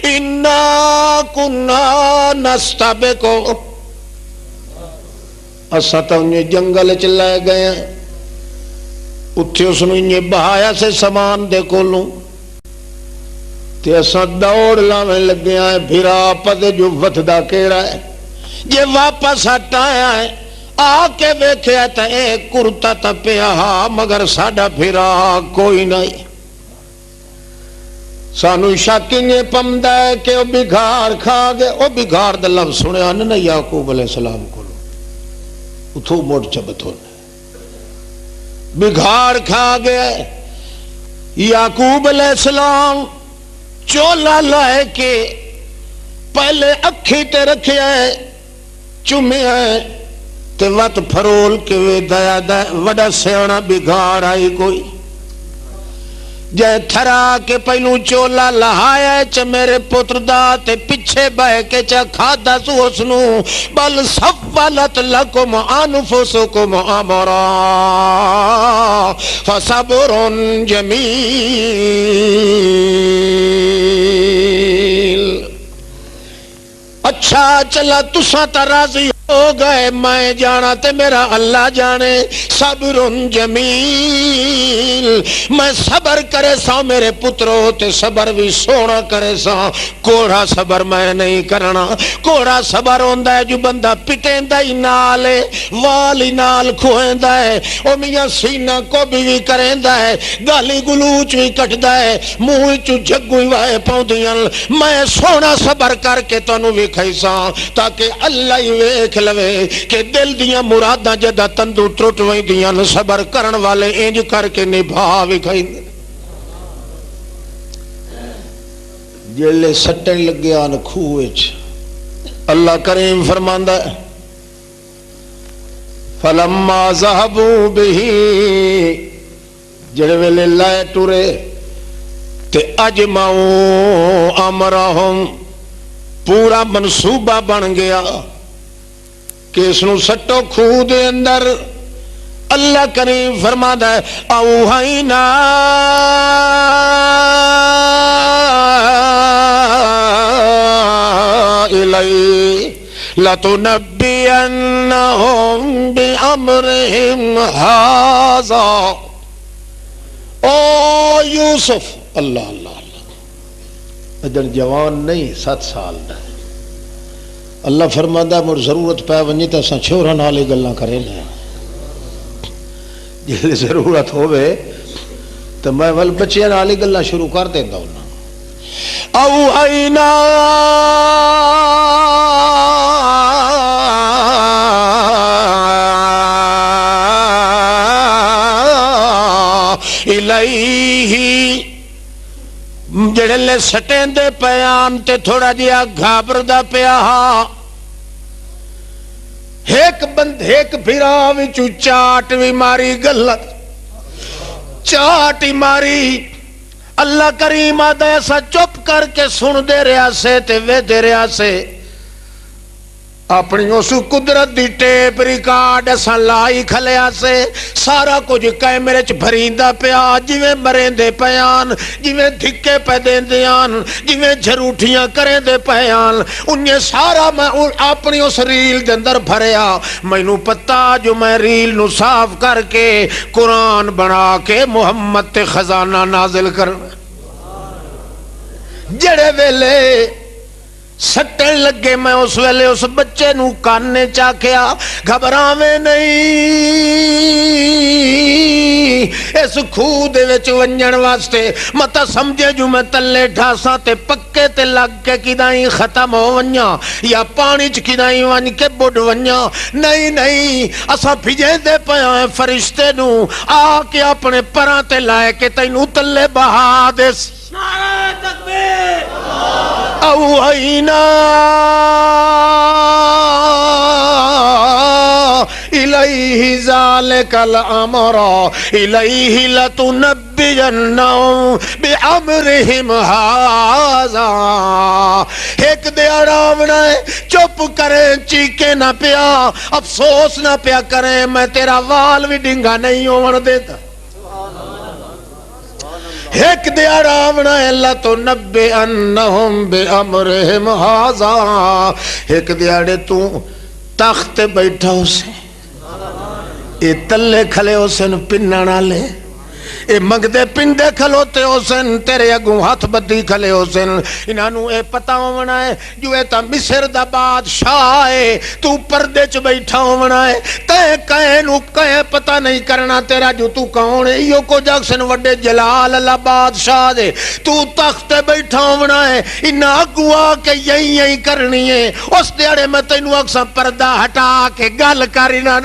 انہا کننا نستبکو اسا تا انہیں جنگل چلائے گئے ہیں اتھے اس نے انہیں بہایا سے سامان دے کو لوں تے اسا دوڑ لاویں لگے ہیں بھیرا پدے جو وطدہ کیڑا ہے یہ واپس ہٹایا ہے آ کے بیکھے تا ایک کرتا تا پیا مگر ساڑا بھیرا کوئی نہیں سانو شاکینگے پمدہ ہے کہ وہ بگھار کھا گئے وہ بگھار دا لفظ سنے آنے نا یعقوب علیہ السلام کو لو اتھو موٹ چبت ہونے بگھار کھا گئے یعقوب علیہ السلام چولا لائے کہ پہلے اکھی تے رکھے آئے چمے آئے تے وقت پھرول کے وے دایا دایا وڈا سیانا بگھار آئی کوئی جے تھرا کے پہلوں چولا لہایا چا میرے پتر دا تے پچھے بائے کے چا کھادا سو اسنو بل سفلت لکم انفسکم امرا فصبر جمیل اچھا چلا تسا تا راضی ہو گئے میں جانا تے میرا اللہ جانے صبر جمیل میں صبر کرے سا میرے پترو تے صبر بھی سونا کرے سا کوڑا صبر میں نہیں کرنا کوڑا صبر ہوندہ ہے جو بندہ پٹیندہ ہی نالے والی نال کھوئندہ ہے او میاں سینہ کو بھی کریندہ ہے گالی گلوچ بھی کٹدہ ہے موہ چو جگوئی وائے پاؤں میں سونا صبر کر کے تنو بھی کھائیسا تاکہ اللہ ہی ویک لوے کہ دل دیاں مراداں جدہ تندو ٹروٹویں دیاں صبر کرن والے انج کر کے نبھا بھی کھائیں جلے سٹن لگے آن کھوئچ اللہ کریم فرماندہ ہے فلما ذهبوا به جڑے ویلے لائے ٹورے تے اجمعوا امرہم پورا منصوبہ بن گیا کہ اس نو سٹو کھو دے اندر اللہ کریم فرماتا ہے اوہینا الی لتنبینہم بامرہم ھذا او یوسف اللہ اللہ اللہ اجل جوان نہیں 7 سال دا اللہ فرماتا مر ضرورت پہ ونجی تو اساں چھوڑن والی گلاں کرے نا جے ضرورت ہوے تو میں ول بچیاں والی گلاں شروع کر دیندا ہوں او اینا الیہ جڑے لے سٹیں دے پیان تے تھوڑا جیا گھابردہ پیا ایک بھیرا وچو چاٹ بھی ماری گلت چاٹ ہی ماری اللہ کریم آدھا ایسا چپ کر کے سن دے رہا سے تے وے دے رہا سے اپنی اس قدرت دی ٹیپ ریکارڈ اساں لائی کھلیا سے سارا کچھ کیمرے چ بھریندا پیا جویں مریندے پیان جویں دھکے پے دیندیاں جویں جھروٹیاں کریندے پیان انہیں سارا میں اپنی اس ریل دے اندر بھریا مینوں پتہ جو میں ریل نو صاف کر کے قرآن بنا کے محمد تے خزانہ نازل کرنا جڑے ویلے سٹن لگے میں اس ویلے اس بچے نو کانے چاکیا گھبراویں نہیں اس کھو دے وچ ونجن واسطے متا سمجھے جو میں تلے ڈھاساں تے پکے تے لگ کے کدائیں ختم ہو ونجا یا پانی چ کدائیں ون کے بڑھ ونجا نہیں اساں بھیجے دے پیاں فرشتے نو آ کے اپنے پراں تے لائے کے تینوں تلے بہا دے نعرہ تکبیر اوحینا الیہ ذالک الامر الیہ لتنبینہم بعمرہم ھذا ایک دے آرامنا ہے چپ کریں چیکے نہ پیا افسوس نہ پیا کریں میں تیرا وال بھی ڈنگا نہیں ہون دیتا ایک دے آرامنا ہے لَتُنَبِّئَنَّهُمْ بِأَمْرِهِمْ هَذَا ایک دے آڑے تو تخت بیٹھا اسے اے تلے کھلے اسے پننا لے اے مگدے پندے کھلوتے حسین تیرے اگوں ہاتھ بدی کھلے حسین انہوں اے پتہ ہونا ہے جو اے تا مصر دا بادشاہ ہے تو پردے چ بیٹھا ہونا ہے تے کہنوں کہے پتہ نہیں کرنا تیرا جو تو کون ہے یو کو جاکسن وڈے جلال اللہ بادشاہ دے تو تخت بیٹھا ہونا ہے انہاں اگوا کے یہی کرنی ہے اس دیڑے میں تینوں اکساں پردہ ہٹا کے گل کرنا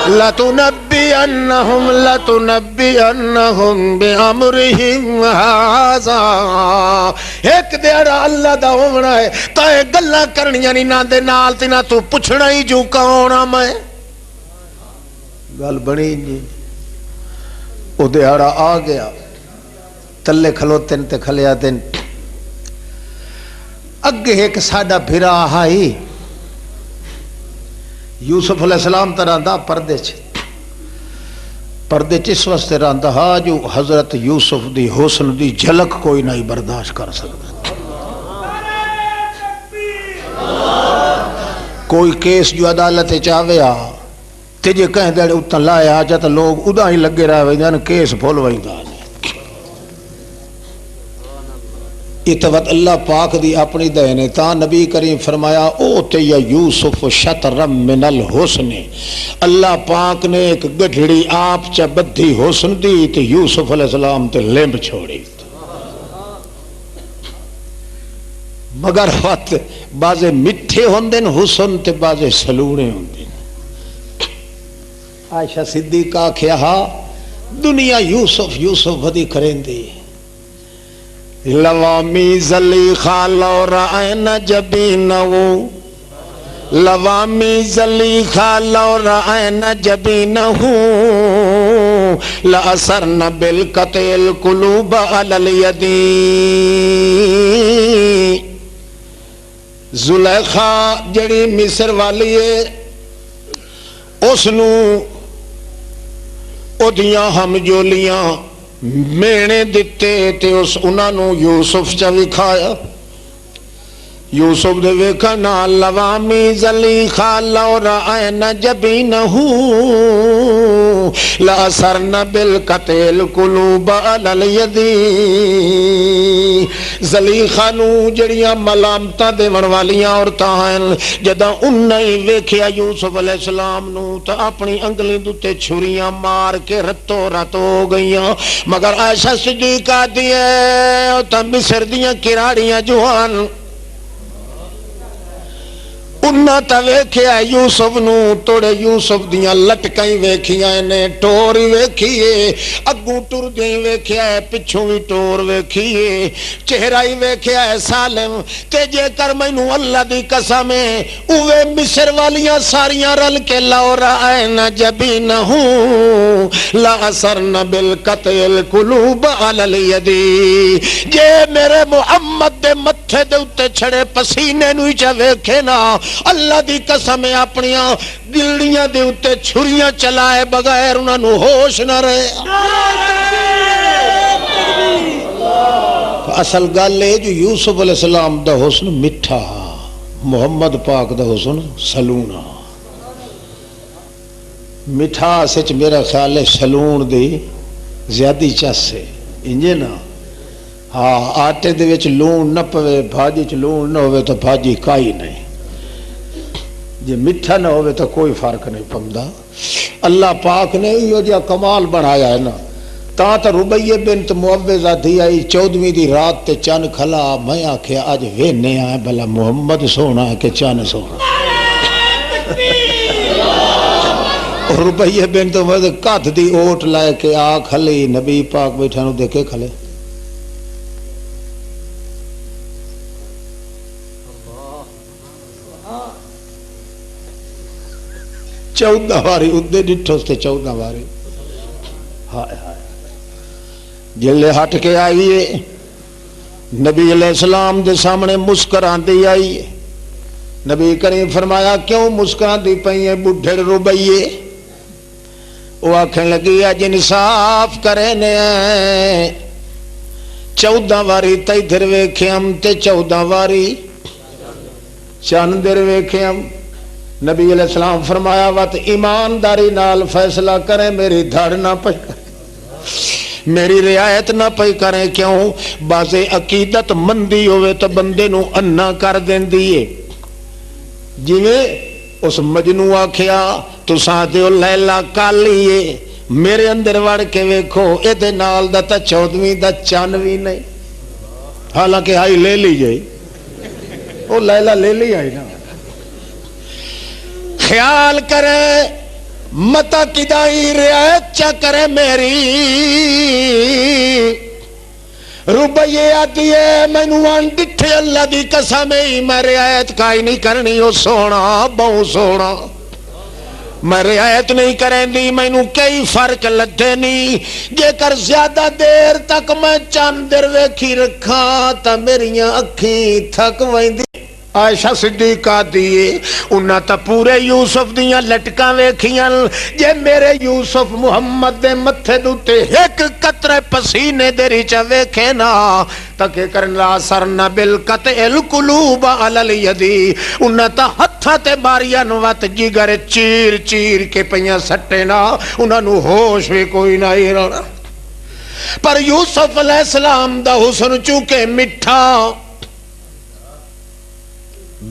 لَتُنَبِّئَنَّهُمْ بِأَمْرِهِمْ هَذَا ایک دیڑا اللہ دا ہونا ہے تائے گلہ کرنیاں نہ دے نال تینا تو پوچھنا ہی جو کون میں گل بنی جی او دیڑا آ گیا تلے کھلوتے تے کھلیا دن اگے ایک ساڈا بھرا آئی یوسف علیہ السلام تا رہندا پردے چ اس واسطے رہندا ہا جو حضرت یوسف دی حسن دی جھلک کوئی نہیں برداشت کر سکتا کوئی کیس جو عدالت چاویا تے جے کہیں دے اتن لایا جا تے لوگ ادا ہی لگے رہے ویندے کیس بھول ویندا اتوت اللہ پاک دی اپنی دہنے تا نبی کریم فرمایا او تے یا یوسف شطرم من الحسن اللہ پاک نے ایک گڈھڑی آپ چا بدھی حسن دی تے یوسف علیہ السلام تے لیمب چھوڑی مگر وقت بازے مٹھے ہوندن حسن تے بازے سلونے ہوندن عائشہ صدیقہ کہا دنیا یوسف ودی کریں دی لوامی زلیخا لو رائن جبینہو لوامی زلیخا لو رائن جبینہو لأثرن بالقتل قلوب علی الیدی زلیخا جڑی مصر والی ہے اس نو ادیاں ہم جولیاں مینے دیتے تے اس انہوں یوسف چا وکھایا یوسف دے ویکھنا لوامی زلیخا لو رائن جبینہو لأثرن بالقتل قلوب علی الیدی زلیخا نو جڑیاں ملامتاں دیون والیاں عورتاں ہیں جداں انہی ویکھیا یوسف علیہ السلام نو تا اپنی انگلی دوتے چھریاں مار کے رتو رت ہو گئیاں مگر عائشہ صدیقہ دیئے تا مصر دیاں کراڑیاں جوان انہاں تا ویکھیا یوسف نو توڑے یوسف دیاں لٹکائیں ویکھیاں نے ٹوری ویکھیے اگوں ٹر دیاں ویکھیا ہے پچھوں بھی ٹور ویکھیے چہرہ ہی ویکھیا ہے سالم تے جے کر مینوں اللہ دی قسم ہے اوے مصر والیاں ساریاں رل کے لو رائن جبینہو لأثرن بالقتل قلوب علی الیدی جے میرے محمد دے متھے دے اتے چھڑے پسینے نو چا ویکھے نا اللہ دی قسم اپنیاں گلڑیاں دے اتے چھریاں چلائے بغیر انہاں نو ہوش نہ رہے اصل گل ہے جو یوسف علیہ السلام دا حسن مٹھا محمد پاک دا حسن سلونا مٹھا سچ میرا خیال ہے سلون دی زیادی چس ہے انجے نا ہاں آٹے دے وچ لون نہ پوے بھاجی چ لون نہ ہوئے تو بھاجی کائی نہیں جے مٹھا نہ ہوئے تو کوئی فرق نہیں پمدا اللہ پاک نے یہ جا کمال بنایا ہے نا تا تا ربیہ بنت معوذہ دی آئی 14ویں دی رات تے چن کھلا میں آکھیا آج وینے آئے بھلا محمد سونا ہے کہ چن سونا ربیہ بنت معوذہ کاتھ دی اوٹ لائے کہ آ کھلی نبی پاک بیٹھا نو دیکھے کھلے 14 باری ادھے ڈٹھو سے 14 باری ہائے ہائے جلے ہٹ کے آئیے نبی علیہ السلام دے سامنے مسکران دی آئیے نبی کریم فرمایا کیوں مسکران دی پہیے بڑھڑ ربیے وہ آنکھیں لگی ہے جن صاف کرے نے 14 باری تے ادھر ویکھے ہم تے 14 باری چند در ویکھے ہم نبی علیہ السلام فرمایا وقت ایمانداری نال فیصلہ کریں میری دھڑ نہ پہ کریں میری رعایت نہ پہ کریں کیوں بازے عقیدت مندی ہوئے تو بندے نو انا کر دین دیئے جویں اس مجنو آکھیا تو ساتھ ہو لیلہ کالیے میرے اندر وڑ کے ویکھو ایدے نال دا تا 14ویں دا 94 نہیں حالانکہ آئی لے لی جائی وہ لیلہ لے لی آئی نا خیال کرے متا کدائی رعایت چا کرے میری ربیے آتی ہے میں نوان ڈٹھے اللہ دی قسم میں رعایت کائی نہیں کرنی او سونا بہو سونا میں رعایت نہیں کریں دی میں نو کئی فرق لدھے نہیں جے کر زیادہ دیر تک میں چند در ویکھی رکھا تا میریاں اکھیں تھک ویندی عائشہ صدیقہ دیئے انہاں تا پورے یوسف دیاں لٹکاں ویکھیاں جے میرے یوسف محمد دے متھے دوتے ایک قطرے پسینے دے ریچہ ویکھے نا تاکہ کرنا سرنا بالقطع القلوب علی الیدی انہاں تا ہتھا تے ماریا نوات جگر چیر چیر کے پہیاں سٹے نا انہاں نو ہوش بھی کوئی نہ ہی رہا پر یوسف علیہ السلام دا حسن چونکہ مٹھا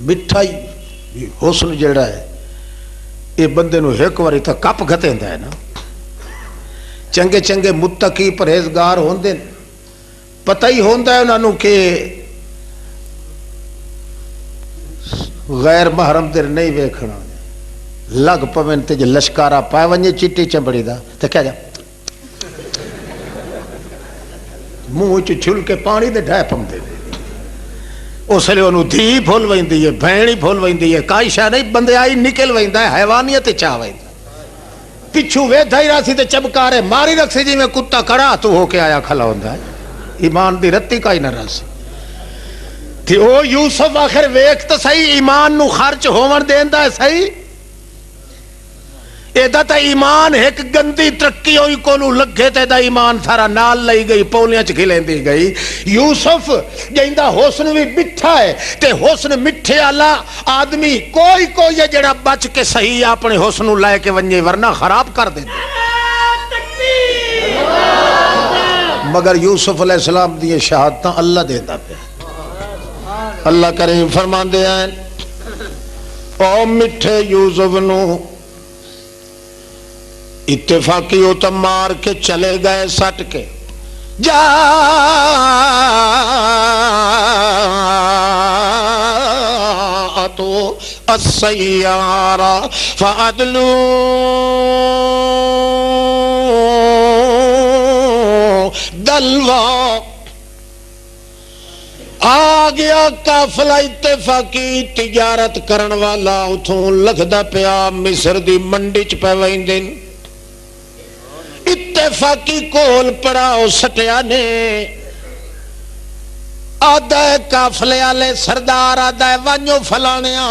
مٹھائی حسن جڑا ہے یہ بندے نو ایک واری تا کپ گھتیندا ہے نا چنگے چنگے متقی پرہیزگار ہوندے پتہ ہی ہوندا ہے انہاں نو کہ غیر محرم در نہیں ویکھنا لگ پوین تے جے لشکارا پائے ونجے چٹی چمڑی دا تے کیا جا منہ چ چھل کے پانی دے ڈھائے پم دے اس لئے انہوں دھی بھول ویندی ہے بھینی بھول ویندی ہے کائی شاہ نہیں بندے آئی نکل ویندہ ہے حیوانیت چاہ ویندہ پچھو وے دھائی راسی تے چبکارے ماری رکھ سی جی میں کتا کڑا تو ہو کے آیا کھلا ہوندہ ہے ایمان دی رتی کائی نہ راسی تھی او یوسف آخر ویک تو صحیح ایمان نو خرچ ہومن دیندہ ہے صحیح ایدہ تا ایمان ایک گندی ترقی ہوئی کو نو لگے تے دا ایمان سارا نال لئی گئی پولیاں چکھلیں دی گئی یوسف جہندہ حسن بھی مٹھا ہے تے حسن مٹھے اللہ آدمی کوئی کوئی یہ جڑا بچ کے صحیح اپنے حسن لائے کے ونجے ورنہ خراب کر دیں مگر یوسف علیہ السلام دیئے شہادتاں اللہ دیندہ پہ اللہ کریم فرمان دے آئیں او مٹھے یوسف نو اتفاقی ہو تو مار کے چلے گئے سٹ کے جا تو السیارہ فعدلو دلوا آ گیا قافلہ اتفاقی تجارت کرن والا اتھوں لگدا پیا مصر دی منڈی چ پے ویندن اتفاقی کول پڑا او سٹیا نے آدھا ہے کافلے والے سردار آدھا ہے وانجو فلانیا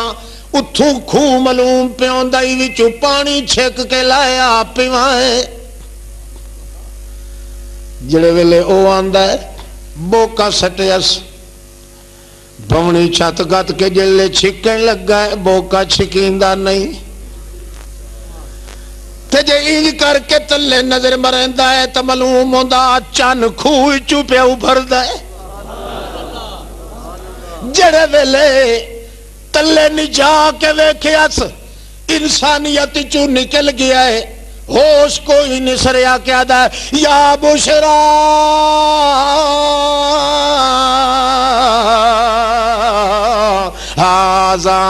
اتھوں خوہ ملوم پیوندائی وچوں پانی چھک کے لایا پیوائے جڑے ویلے او آندا ہے بوکا سٹیس بونی چھت گت کے جلے چھکن لگا ہے بوکا چھکیندہ نہیں تے جے اینج کر کے تلے نظر مرندہ ہے تا معلوم ہوندا چن خوہ چو پہ ابھردا ہے جڑے ویلے تلے نجا کے ویکھیاس انسانیت چو نکل گیا ہے ہوش کوئی نسریا کیا دا ہے یا بشرا ہذا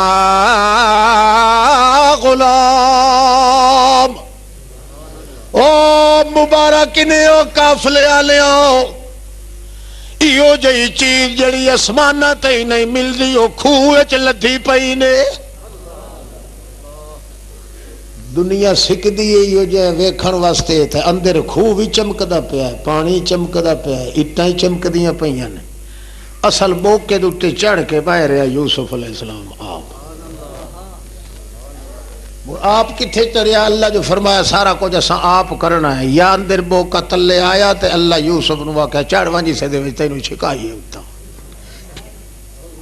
غلام او مبارک نے او کافلے آلیاں ایو جئی چیز جڑی اسمانہ تے نہیں مل دی او خوہ چ لدھی پئی نے دنیا سکھ دی ایو جے ویکھن واسطے تے اندر خوہ بھی چمکدا پیا ہے پانی چمکدا پیا ہے اٹاں چمکدیاں پیاں نے اصل موقع دے تے چڑھ کے باہر آیا یوسف علیہ السلام آپ کتھے چڑھیا اللہ جو فرمایا سارا کچھ اساں آپ کرنا ہے یا اندر موقع تلے آیا تے اللہ یوسف نو آکھیا چڑھ وانجی سے دے وچ تینوں چھکائیے اُتا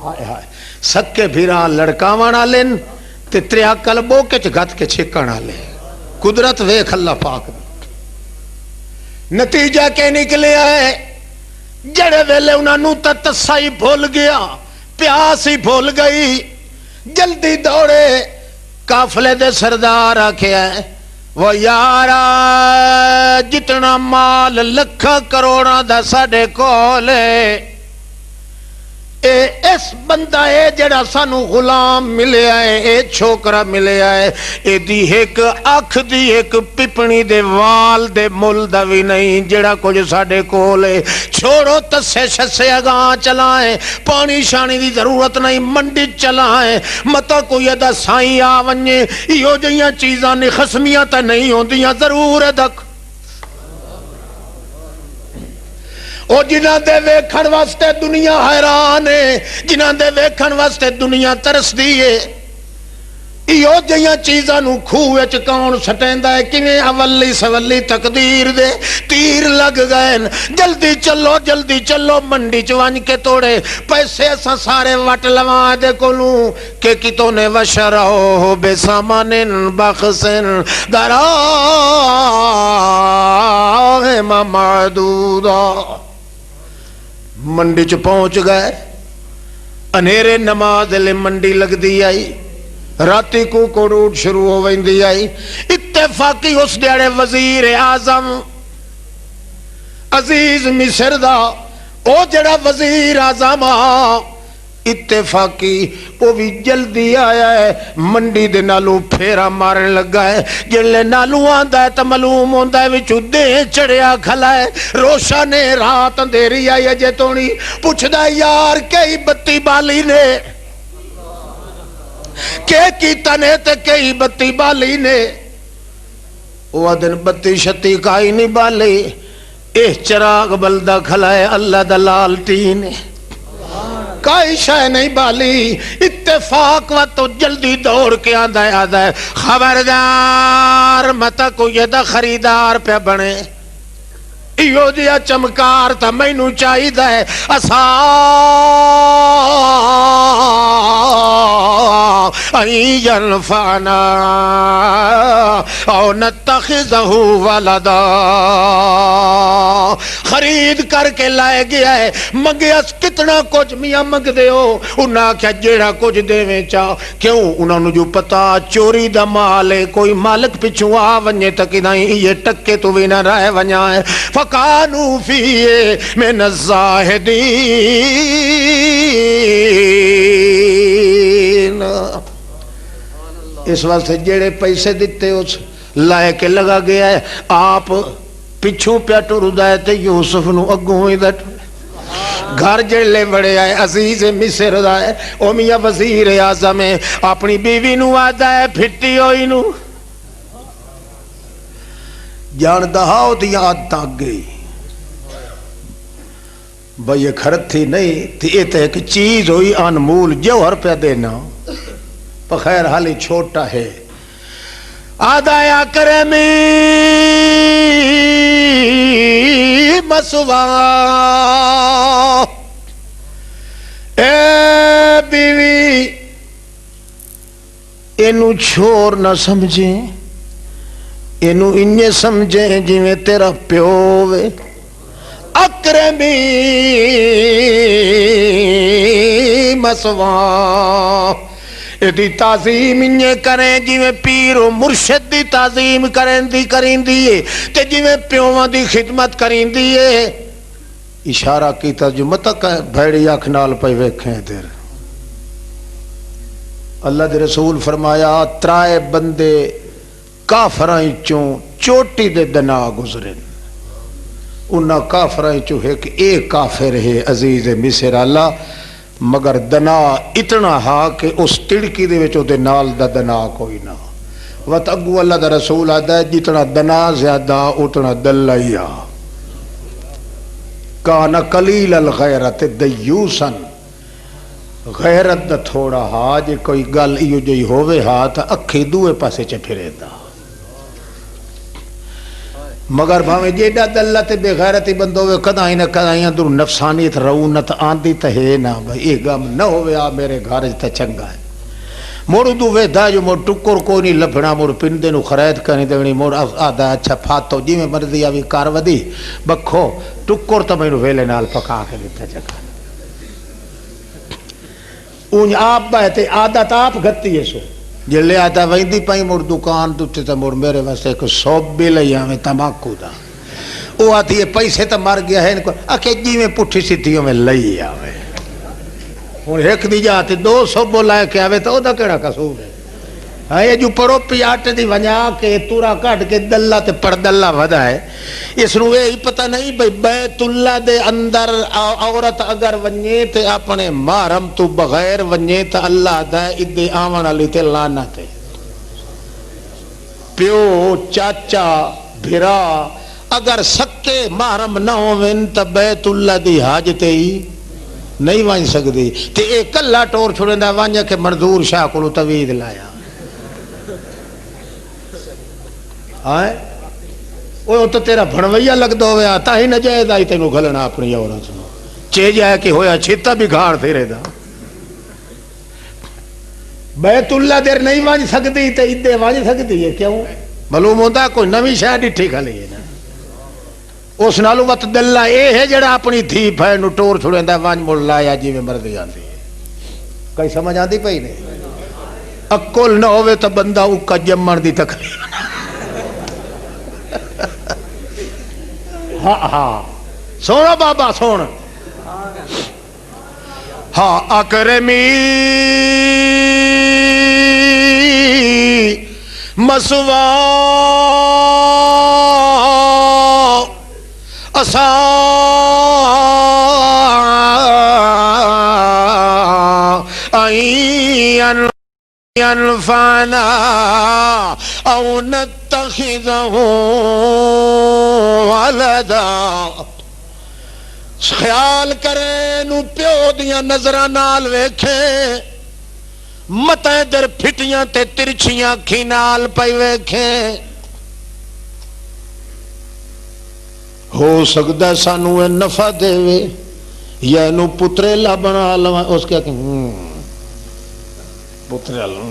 ہائے ہائے سکے بھیراں لڑکاواں والے تے تریا کل موقع چ گت کے چھکن والے قدرت ویکھ اللہ پاک نتیجہ کہ نکلیا ہے جڑے ویلے انہاں نوں تسا ہی بھول گیا پیاس ہی بھول گئی جلدی دوڑے کافلے دے سردار آکھیا ہے وہ یارا جتنا مال لکھا کروڑا دا ساڈے کول اس بندہ ہے جڑا سانو غلام ملیا ہے اے چھوکرا ملیا ہے اے دی ایک اکھ دی ایک پپنی دے وال دے مل دا بھی نہیں جڑا کچھ ساڈے کول ہے چھوڑو تسے شسے اگاں چلائیں پانی شانی دی ضرورت نہیں منڈی چلائیں متا کوئی ادا سائیں آ ونجے ایو جیاں چیزاں نے خصمیاں تے نہیں ہوندیاں ضرور ہے دک او جنہاں دے ویکھن واسطے دنیا حیران ہے جنہاں دے ویکھن واسطے دنیا ترس دی ہے ایو جیاں چیزاں نو خوہ وچ کون سٹیندا ہے کیویں اولی سولی تقدیر دے تیر لگ گئے جلدی چلو منڈی چ ون کے توڑے پیسے اساں سارے وٹ لواں دے کولوں کہ کتوں نے وشراؤ بے سامان بخسن دراہم معدودا منڈی چ پہنچ گئے انیرے نماز لے منڈی لگ دی آئی راتی کو کوڑوٹ شروع ہو ویندی آئی اتفاقی اس دیڑے وزیر اعظم عزیز مصر دا او جڑا وزیر اعظم اتفاقی وہ بھی جلدی آیا ہے منڈی دے نالو پھیرا مارن لگا ہے جلے نالو آندا ہے تا معلوم ہوندا ہے وچوں دے چڑھیا کھلا ہے روشن رات اندھیری آئی ہے جے تونی پوچھدا یار کئی بتی بالی نے کی تنے تے کئی بتی بالی نے وہ دن بتی شتی کائی نہیں بالی اے چراغ بلدہ کھلا ہے اللہ دلال تین کائی شے نہیں بالی اتفاق و تو جلدی دوڑ کے آدھا ہے خبردار متا کوئی دا خریدار پہ بنے ایو جیا چمکار تا میں نو چاہی دا ہے این ینفعنا او نتخذہ ولدا خرید کر کے لائے گیا ہے منگیا کتنا کچھ میاں منگ دے ہو انہاں کیا جیڑا کچھ دے میں چاہ کیوں انہاں نو جو پتا چوری دا مال ہے کوئی مالک پچھو آ ونجے تک نہیں یہ ٹکے تو بھی نہ رہے ونجا ہے فَقَانُوا فِيهِ مِنَ الزَّاهِدِينَ اس واسطے جیڑے پیسے دیتے اس لائے کے لگا گیا ہے آپ پچھوں پیٹو ردائے تے یوسف نو اگوں ہی دٹ گھر جڑے بڑے آئے عزیز مصر دائے او میاں وزیر اعظم ہے اپنی بیوی نو آدھا ہے پھٹی ہوئی نو جان دہاؤ دیا آدھا گئی بھئی یہ خرد تھی نہیں تھی، یہ تو ایک چیز ہوئی انمول جوہر پہ دینا، بخیر حالی چھوٹا ہے. آدایا کرمی مسوا اے بیوی اینو چھوڑ نہ سمجھیں، اینو انجے سمجھیں جویں تیرا پیو وے. اکرمی مسوا ایدی تعظیم انجے کریں جویں پیر و مرشد دی تعظیم کریں دیئے تے جویں پیوان دی خدمت کریں دیئے. اشارہ کیتا جو متک بھیڑی آنکھ نال پہ ویکھیں دیر. اللہ دے رسول فرمایا ترائے بندے کافرائیں چوں چوٹی دے دنا گزرن، انہاں کافرائیں چوں ایک ایک کافر ہے عزیز مصر اللہ، مگر دنا اتنا ہا کہ اس تڑکی دے وچوں دے نال دا دنا کوئی نہ. وقت اگو اللہ دا رسول آدھا ہے جتنا دنا زیادہ اتنا دلہ ہی آ. کانا قلیل الغیرت دیوسن، غیرت دا تھوڑا ہا جے کوئی گل ایو جئی ہووے ہا تا اکھی دوے پاسے چ پھرے دا. مگر بھاویں جیڈا دلہ تے بے غیرتی بندو ہوئے کدائیں نہ کدائیں اندر نفسانیت رونت آندی تا ہے نا بھائی اے غم نہ ہوئے آ میرے گھارج تا چنگا ہے. موڑو دو ویدھا جو موڑ ٹکر کوئی نہیں لبھنا، موڑ پندے نو خرید کرنی دنی، موڑ آدھا اچھا پھاتو جی میں مرضی آوی کار ودی بکھو ٹکر تا میں نو ویلے نال پکا کے دیتا چکا. اونج آپ بہتے عادت آپ گھتی ہے سو جلے آتا ویندی پائی موڑ دکان دوتے تا موڑ میرے واسطے ایک سوب بھی لئی ہمیں تماکو دا. وہ آتی ہے پیسے تا مر گیا ہے انکو اکھے جی میں پٹھی سیدھیوں میں لئی آوے. اور ایک دی جاتے 200 بولائے کے آوے تو دا کیڑا قصور ہے. ہاں یہ جو پڑو پیاٹے دی ونیا کے تورا کٹ کے دلہ تے پڑ دلہ ودا ہے. اس نو یہ پتہ نہیں بھئی بیت اللہ دے اندر عورت اگر ونجے تے اپنے محرم تو بغیر ونجے تے اللہ دا ادھے آون علی تے لعنت ہے. پیو چاچا بھرا اگر سکے محرم نہ ہوون تے بیت اللہ دی حاجت ہی نہیں وان سکدی. تے اے کلا ٹور چھوڑندا وانجا کہ منظور شاہ کولو توید لایا. آئے وہ تو تیرا بھنویا لگ دو ہویا تا ہی نجائز آئی تینو گھلنا اپنی عورت نو چے جائے کہ ہویا چھتا بھی گھاڑ تھی رہ دا. بیت اللہ دیر نہیں وانج سکتی تے ادھے وانج سکتی ہے. کیوں معلوم ہوتا کوئی نوی شاہ ڈٹھی کھلی ہے نا. اس نالو وقت دلہ اے ہے جڑا اپنی تھی پھائے نو ٹور چھوڑیں دا وانج مڑ لایا جی میں مرضی آندی ہے. کئی سمجھ آندی پئی نہیں. اکل نہ ہوئے تو بندہ اکا جمن دی تکلیف. ہاں ہاں سونا بابا سونا. ہاں اکرمی مسوا اسا این ينفعنا او نتخذه ولدا. خیال کرے نو پیو دیاں نظراں نال ویکھے متیں در پھٹیاں تے ترچھیاں کھی نال پئی ویکھے. ہو سکدا سانو اے نفع دے یا نو پترے لا بنا لواں. اس کیا کہ پترے لا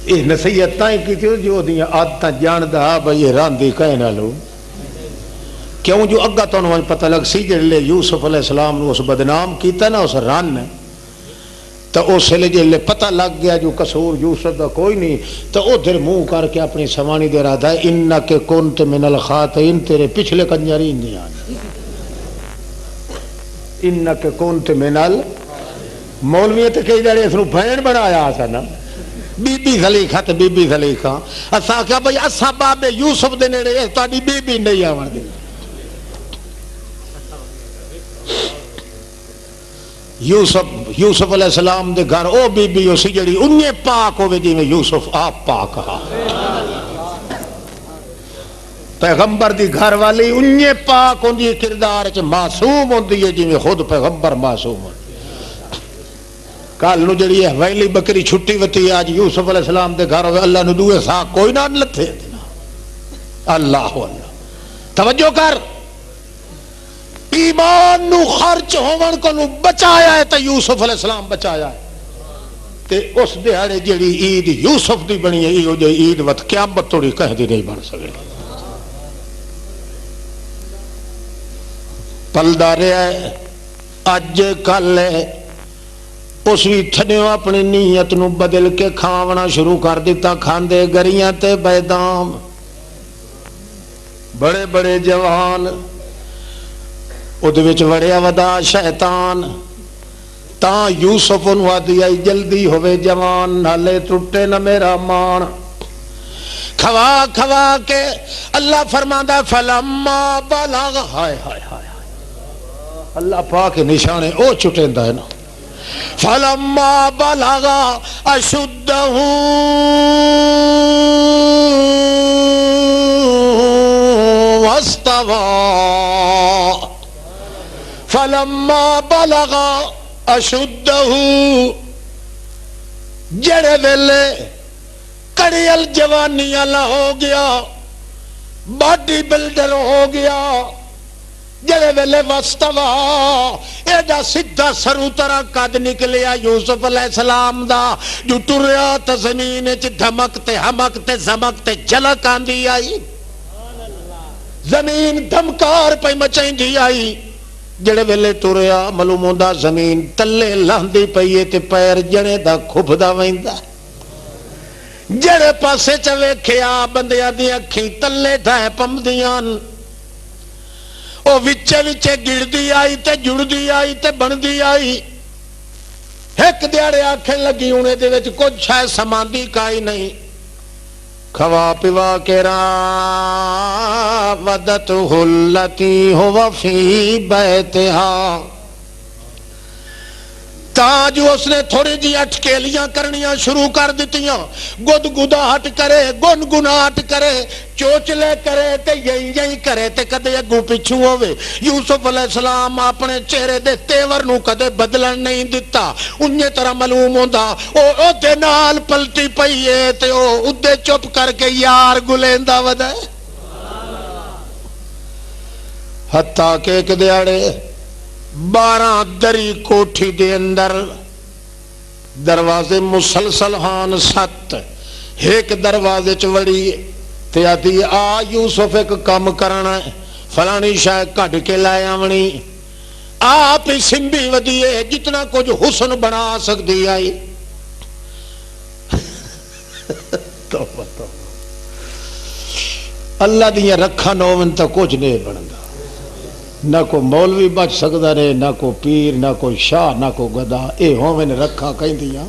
یہ نصیحتاں کی تھی جو دیاں عادتاں جاندا بھئی راندی کہنا لو. کیوں جو اگا تو انہوں پتہ لگ سی جلے یوسف علیہ السلام نے اس بدنام کیتا نا اس رن تو اس لے جلے پتہ لگ گیا جو قصور یوسف دا کوئی نہیں تو ادھر منہ کر کے اپنی سوانی دے رہا تھا انک کنت من الخاطئین تیرے پچھلے کنجری نہیں آنے. انک کنت من مولویت کئی جڑے اس نو بہن بنایا آسا نا بی بی زلیخہ تے بی بی زلیخہ. اسا کیا بھئی اسا باب یوسف دے نیڑے تہاڈی بی بی نہیں آون دے. یوسف علیہ السلام دے گھر او بی بی اسی جڑی انہیں پاک ہوئے جی میں یوسف آپ پاک ہا. پیغمبر دی گھر والی انجے پاک ہوندی کردار چ معصوم ہوندی ہے جویں خود پیغمبر معصوم ہوندی۔ کل نو جڑی حویلی بکری چھٹی وتی آج یوسف علیہ السلام دے گھر ہوئے اللہ نو دوے سا کوئی نہ لتھے۔ اللہ اللہ توجہ کر، ایمان نو خرچ ہون کو نو بچایا ہے تے یوسف علیہ السلام بچایا ہے، تے اس دیہاڑے جڑی عید یوسف دی بنی ہے ایو جے عید وت قیامت توڑی کہہ دی نہیں بن سکے۔ پلدا رہا ہے اج کل اس بھی تھنیو اپنی نیت نو بدل کے کھاونا شروع کر دیتا، کھاندے گریاں تے بیدام، بڑے بڑے جوان ادھ وڑیا ودا شیطان، تا یوسف نو آدھی آئی جلدی ہوئے جوان نالے ٹوٹے نہ میرا مان، کھوا کھوا کے اللہ فرماندا فلما بلغ، ہائے ہائے ہائے اللہ پاک نشانے او چھٹیندا ہے نا، فلما بلغ اشدہ واستوى، فلما بلغ اشدہ، جڑے ویلے کڑیل جوانی والا ہو گیا، باڈی بلڈر ہو گیا، جڑے ویلے واستوى ایڈا سدھا سرو طرح قد نکلیا یوسف علیہ السلام دا، جو ٹریا تے زمین وچ دھمکتے ہمکتے زمکتے جھلک آندی آئی، زمین دھمکار پہ مچائندی آئی، جڑے ویلے ٹریا معلوم ہوندا زمین تلے لاندی پئی تے پیر جنے دا کھبدا ویندا، جڑے پاسے چ ویکھیا بندیاں دی اکھیں تلے ڈھائے پمدیاں، او وچے وچے گڑدی آئی تے جڑدی آئی تے بندی آئی، ایک دیاڑے آکھن لگی انہیں دے وچ کچھ ہے سماندی کائی نہیں، کھوا پیوا کے راودتہ التی ہوا فی بیتہا، تا جو اس نے تھوڑی جی اٹکیلیاں کرنیاں شروع کر دیتیاں، گد گداہٹ کرے گن گناہٹ کرے چوچلے کرے تے یہی کرے تے کدے اگوں پچھوں ہوئے، یوسف علیہ السلام اپنے چہرے دے تیور نو کدے بدلن نہیں دیتا، انہیں طرح معلوم ہوندا او دے نال پلٹی پئیے تے او ادے چپ کر کے یار گلیندا ودا، حتیٰ کہ ایک دیاڑے 12 دری کوٹھی دے اندر دروازے مسلسل ہان 7، ایک دروازے چوڑی تے آتی آ یوسف ایک کام کرنا ہے، فلانی شاہ کٹ کے لائے آونی، آپ ہی سمبی ودیے جتنا کچھ حسن بنا سکتی آئی، اللہ دیا رکھا نومن تا کچھ نہیں بنتا، نہ کو مولوی بچ سکتا رہے، نہ کو پیر، نہ کو شاہ، نہ کو گدا، اے ہومن رکھا کہیں دیا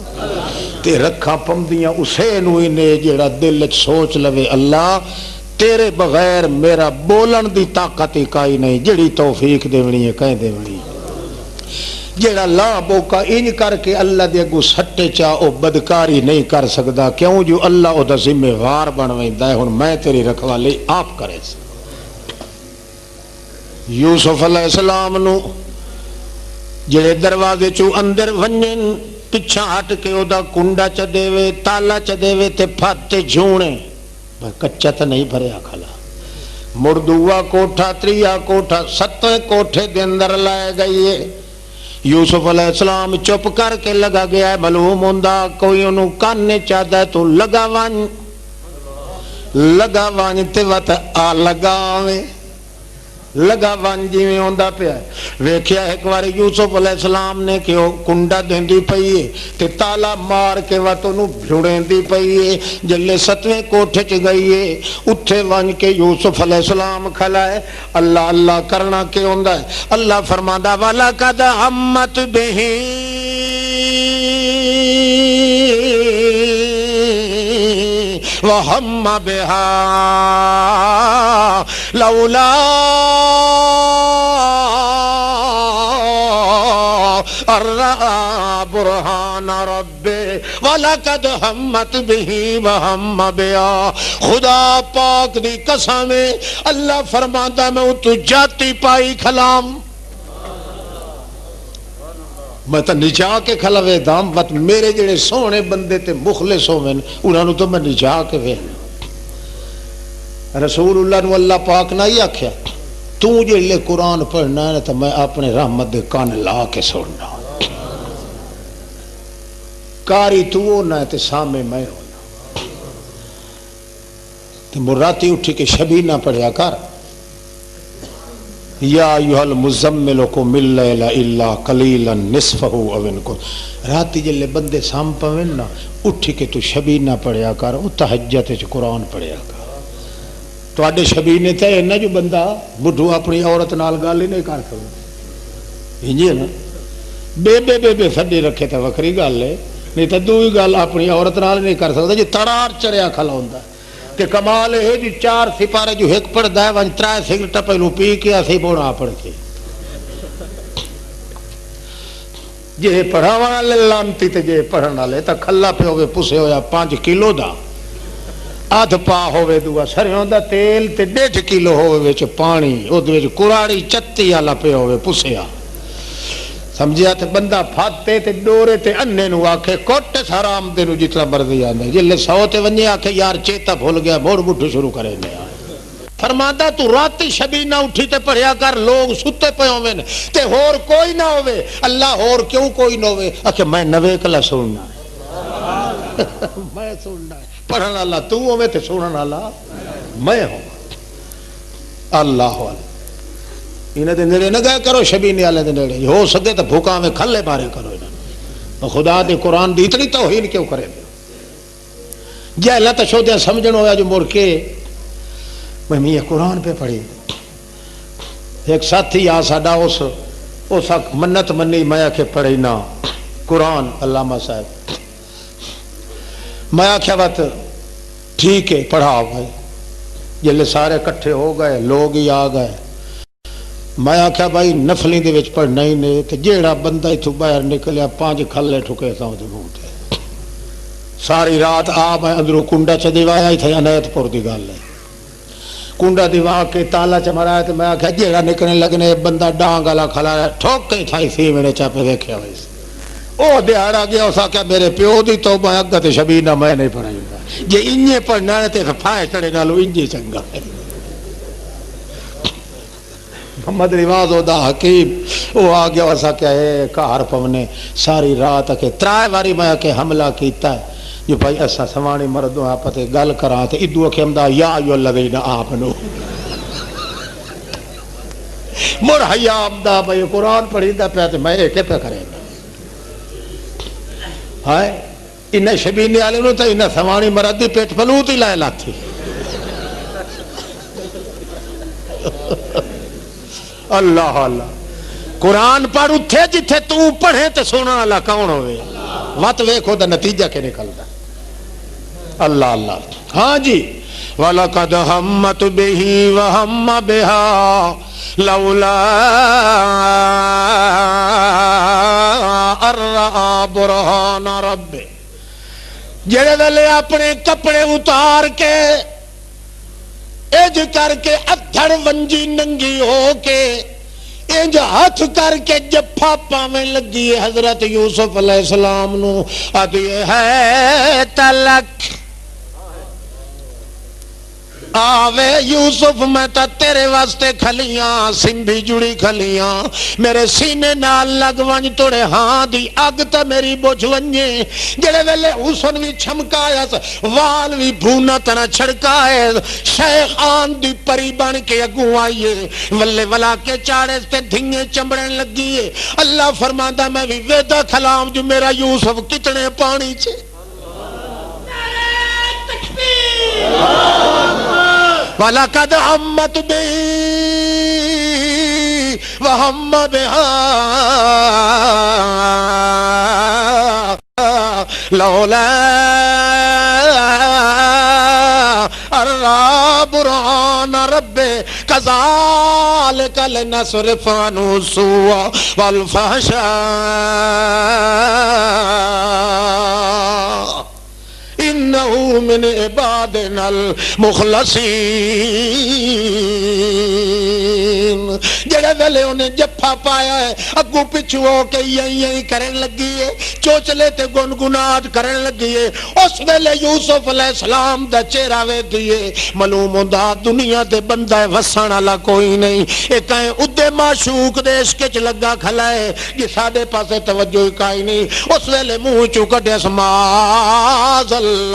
تے رکھا پم دیا اسے نوئی نے جیڑا دل سوچ لوے اللہ تیرے بغیر میرا بولن دی طاقت کائی نہیں، جڑی توفیق دیونی ہے کہیں دیونی، جیڑا لا بوکا انج کر کے اللہ دے اگوں سٹے چاہ او بدکاری نہیں کر سکتا، کیوں جو اللہ او دا ذمہ وار بنویندا ہے، ہن میں تیری رکھوالی آپ کرے سے۔ یوسف علیہ السلام نو جڑے دروازے چو اندر ونجن پچھا ہٹ کے او دا کنڈا چ دیوے تالا چ دیوے تے پھاتے جھونے کچا تے نہیں بھریا کھلا، مردوا کوٹھا تریا کوٹھا 7 کوٹھے دے اندر لائے گئیے، یوسف علیہ السلام چپ کر کے لگا گیا ہے، معلوم ہوندا کوئی انہوں کاننے چاہتا ہے تو لگا وان تے وات آ لگاویں لگا ون جی میں ہوندا پیا ویکھیا ایک بار یوسف علیہ السلام نے کہ وہ کنڈا دیندی پئی ہے تے تالا مار کے وت انہوں بھڑیندی پئی ہے، جلے 7ویں کوٹھے چ گئی ہے اتھے ون کے یوسف علیہ السلام کھلا ہے، اللہ اللہ کرنا کہ ہوندا ہے، اللہ فرماندا وَلَقَدْ هَمَّتْ بِهِ وَهَمَّ بِهَا لَوْلَا الرَّا برہان ربے وَلَقَدْ ہَمَّتْ بِهِ وَهَمَّ بِهَا۔ خدا پاک دی قسم ہے، اللہ فرماندا میں تو جاتی پائی کھلام، میں تو نجا کے کھلوے دام، بت میرے جڑے سونے بندے تے مخلص ہوئے انہاں نو تو میں نجا کے ویکھنا۔ رسول اللہ نو اللہ پاک نہ ہی آکھیا تو جڑے قرآن پڑھنا ہے تو میں اپنے رحمت دے کان لا کے سننا، کاری تو ہونا ہے تے سامنے میں ہونا۔ تو مراتی اٹھی کے شبینہ پڑھیا کر، یا ایھا المزمل قم اللیل الا قلیلا نصفہ او انقص۔ راتی جلے بندے سام پویں نا اٹھی کے تو شبینہ پڑھیا کر، او تہجد وچ قرآن پڑھیا کر۔ تواڈے شبینے تے نہ جو بندہ بڈھو اپنی عورت نال گل ہی نہیں کر سکدا، انجی نا بے سڈے رکھے تے وکری گل ہے، نہیں تے دوئی گل اپنی عورت نال نہیں کر سکدا جی تڑار چڑیا کھلا ہوندا تے کمال ہے جی 4 سپارے جو ایک پڑھدا ہے ون 3 سگرٹ پہلو پی کے اسی بونا پڑھ کے جے پڑھاون والے لانتی تے جے پڑھن والے تے کھلا پہ ہوے پسے ہویا 5 کلو دا، آدھ پا ہوے دوا سریوں دا تیل تے 1.5 کلو ہوے وچ پانی، او دے وچ کراڑی چتی والا پہ ہوے پسیا، سمجھیا تے بندہ پھاتے تے ڈورے تے انے نو آکھے کوٹ حرام دے نو جتنا مرضی آندا، جلے 100 تے ونجے آکھے یار چیتا بھول گیا موڑ بٹھو شروع کرے نے۔ فرماندا تو راتی شبینہ اٹھی تے پڑھیا کر، لوگ ستے پے ہوویں تے ہور کوئی نہ ہوے، اللہ ہور کیوں کوئی نہ ہوے، آکھے میں نوے کلا سننا میں سننا پڑھن والا تو ہوے تے سنن والا میں ہوں۔ اللہ والے انہیں دے نیڑے نہ گئے کرو، شبینے والے دے نیڑے ہو سکے تو بھوکاں میں کھلے بارے کرو انہاں، خدا دے قرآن دی اتنی توہین کیوں کرے؟ جے اللہ تشودیاں سمجھن ہویا جو مڑ کے میں یہ قرآن پہ پڑھی۔ ایک ساتھی آ ساڈا اس منت منی میں آکھے پڑھی نا قرآن علامہ صاحب، میں آکھیا بات ٹھیک ہے پڑھا بھائی، جلے سارے کٹھے ہو گئے لوگ ہی آ گئے، میں آکھیا بھائی نفلی دے وچ پڑھنا ہی نہیں تے جیڑا بندہ اتھوں باہر نکلیا 5 کھلے ٹھکے تاں تے منہ تے ساری رات آ میں اندروں کنڈا چ دیوایا ایتھے عنایت پور دی گل ہے، کنڈا دیوا کے تالا چ مرایا تے میں آکھیا جیڑا نکلنے لگنے بندہ ڈانگ والا کھلا ٹھوک کے تھائی سی میں نے چاپے ویکھیا ہوئی او دیہڑا گیا، اس آکھیا میرے پیو دی توبہ اگے تے شبینہ میں نہیں پڑھائی گا، جے انجے پڑھنا ہے تے فائے چڑے نالو انجے چنگا ہے۔ محمد رواز دا حکیم وہ آ گیا، اس آکھیا اے کار پونے ساری رات کے 3 واری میں کہ حملہ کیتا ہے جو بھائی اسا سوانی مردوں آپ تے گل کراں تے ادو کھمدا یا ایو الذین آمنو مڑ حیا آمدا بھائی قرآن پڑھیندا پیا تے میں کہ پہ کرے ہائے انہیں شبینے والے نو تے انہیں سوانی مرد دی پیٹ پلوت ہی لائے لاتی۔ اللہ اللہ قرآن پڑھ اتھے جتھے تو پڑھے تے سونا اللہ کون ہوئے، وات ویکھو دا نتیجہ کے نکلدا۔ اللہ اللہ ہاں جی وَلَقَدْ هَمَّتْ بِهِ وَهَمَّ بِهَا لَوْلَا أَن رَّأَىٰ بُرْهَانَ رَبِّهِ، جڑے ویلے اپنے کپڑے اتار کے اج کر کے ادھڑ ونجی ننگی ہو کے انج ہاتھ کر کے جفا پاویں لگی حضرت یوسف علیہ السلام نو آدھی ہے تلک آوے یوسف میں تا تیرے واسطے کھلیاں سنبھی جڑی کھلیاں میرے سینے نال لگ ونج توڑے ہاں دی اگ تا میری بوجھ ونجے جڑے ویلے حسن بھی چھمکایا وال بھی بھونا تنا چھڑکائے شیخ آن دی پری بن کے اگوں آئیے ولے ولا کے چاڑے تے دھنگے چمڑیں لگیے اللہ فرماندا میں بھی ویدہ کھلام جو میرا یوسف کتنے پانی چھے وَلَقَدْ هَمَّتْ بِهِ وَهَمَّ بِهَا لَوْلَا أَن رَّأَىٰ بُرْهَانَ رَبِّهِ کذالک لنصرف عنہ السوء والفحشاء انہو من عبادنا المخلصین۔ جڑے ویلے انہیں جفا پایا ہے اگو پچھو ہو کے یہی کرن لگی ہے، چوچلے تے گنگناٹ کرن لگی ہے، اس ویلے یوسف علیہ السلام دا چہرہ وے دیئے معلوم ہوندا دنیا تے بندہ وسن والا کوئی نہیں، ایک کہیں ادے معشوق دے عشق وچ لگا کھلا ہے جی ساڈے پاسے توجہ کائی نہیں۔ اس ویلے منہ چوں کڈیا معاذ اللہ،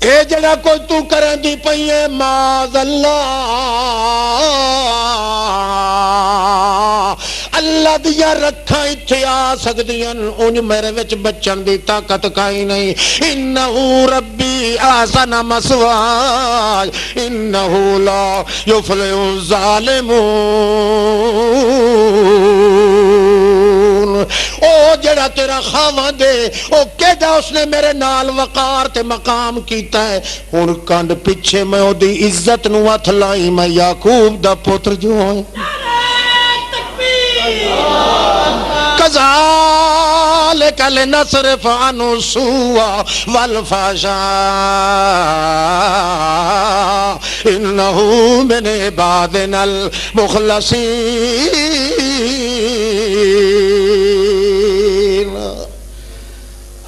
اے جڑا کوئی تو کرن دی پئی ہے معاذ اللہ، اللہ دیا رکھاں اتھے آ سکدیاں انج میرے وچ بچن دی طاقت کائی نہیں۔ انہو ربی احسن مثوایا انہو لا یفلح الظالمون۔ او جڑا تیرا خاواں دے او کیدا اس نے میرے نال وقار تے مقام کیتا ہے، ہن کنڈ پیچھے میں او دی عزت نو ہتھ لائی، میں یعقوب دا پتر جو ہوں۔ کذالک لنصرف عنہ السوء والفحشاء انہ من عبادنا المخلصین۔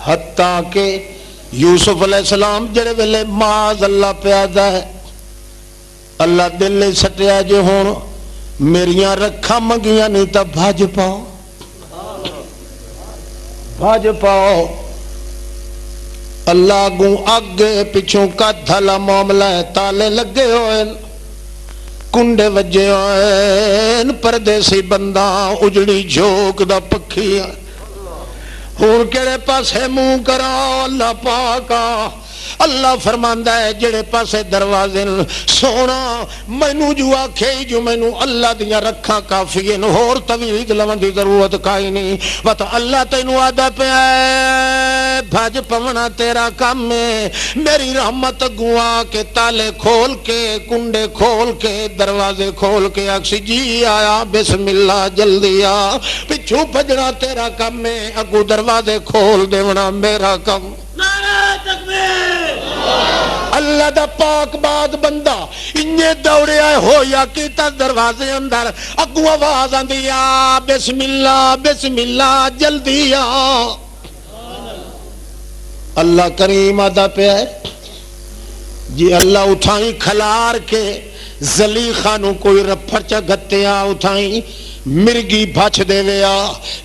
حتیٰ کہ یوسف علیہ السلام جڑے ویلے معاذ اللہ پیادا ہے، اللہ دل لے سٹیا جو ہون میریاں رکھا منگیاں نہیں تا بھاج پاؤ، بھاج پاؤ۔ اللہ گوں آگے پچھوں کا دھلا معاملہ ہے، تالے لگے ہوئے کنڈے وجے ہوئے، پردیسی بندہ اجڑی جھوک دا پکھیا، ہور کیڑے پاسے منہ کرا اللہ پاکا۔ اللہ فرماندا ہے جڑے پاسے دروازے سونا مینوں جو آکھے جو مینوں اللہ دیاں رکھاں کافی ہیں، ہور توید لون دی ضرورت کائی نہیں۔ وت اللہ تینوں آدا پیا بھج پونا تیرا کام ہے، میری رحمت گوا کے تالے کھول کے کنڈے کھول کے دروازے کھول کے اکسی جی آیا بسم اللہ جلدی آ، پچھو بھجنا تیرا کام ہے، اگو دروازے کھول دیونا میرا کام۔ اللہ دا پاک باد بندہ انجے دوڑے آئے ہو یا کیتا دروازے اندر اگو آواز آندی آ بسم اللہ جلدی آ۔ اللہ کریم آدھا پہ ہے جی اللہ اٹھائیں کھلار کے زلیخہ نو کوئی رپھر چا گھتے آ، اٹھائیں مرگی بھچ دے ویا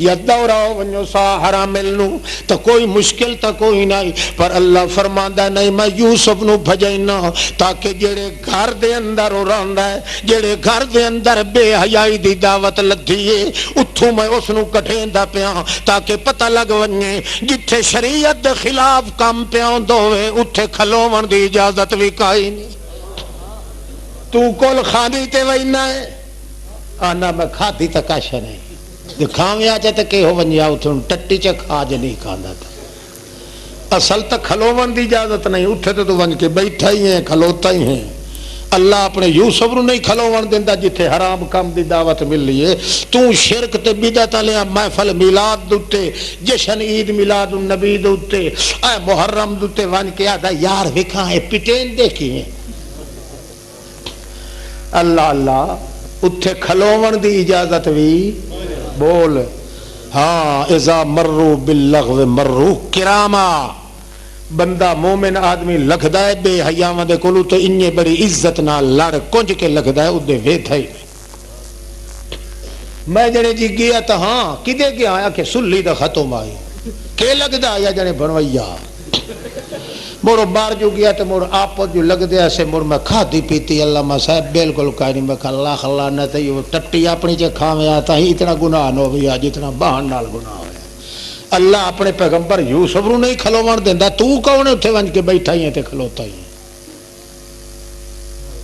یا دوراؤ ونجو ساہرہ ملنو تو کوئی مشکل تا کوئی نہیں، پر اللہ فرماندہ نہیں میں یوسف نو بھجائنا تاکہ جڑے گھر دے اندر راندہ ہے، جڑے گھر دے اندر بے حیائی دی دعوت لدھیے اتھو میں اس نو کٹھیں دا پیاں تاکہ پتہ لگ ونجے جتھے شریعت دے خلاف کام پیاں دوے اتھے کھلوون دی اجازت بھی کائی نہیں۔ تو کول خانی تے وینا ہے آنا میں کھاتی تا کاشا نہیں، جو کھاویں آ جاتے کہ ہو ونجا اتھوں ٹٹی چا کھاج نہیں کھاندا تھا۔ اصل تک کھلوون دی اجازت نہیں، اٹھے تو ونج کے بیٹھا ہی ہیں کھلوتا ہی ہیں۔ اللہ اپنے یوسف نو نہیں کھلوون دیندا جتھے حرام کام دی دعوت مل رہی ہے۔ تو شرک تے بدعت لیا محفل میلاد دوتے جشن عید میلاد النبی دوتے اے محرم دوتے ونج کے آدھا یار وکھاں اے پٹین دیکھی ہیں۔ اللہ اللہ اتھے کھلوون دی اجازت بھی بول ہاں اذا مرو باللغو مرو کراما۔ بندہ مومن آدمی لکھدا ہے بے حیاواں دے کولو تو انجے بڑی عزت نہ لڑ کنج کے لکھدا ہے ادے ویتھا ہی میں جنے جی گیا تا ہاں کدے گیا آیا کہ سلی دا ختم آئی کہ لگدا یا جنے بنویا موڑو بار جو گیا تو موڑ آپ جو لگ دیا سے موڑ میں کھا دی پیتی اللہ میں صاحب بالکل کہا نہیں میں کہا اللہ خلا نہ تھی وہ ٹٹی اپنی چے کھاویں آتا ہی اتنا گناہ نہ ہویا جتنا بہن نال گناہ ہویا۔ اللہ اپنے پیغمبر یوسف رو نہیں کھلوون دیندا تو کون اتھے ونج کے بیٹھا ہی ہیں تے کھلوتا ہی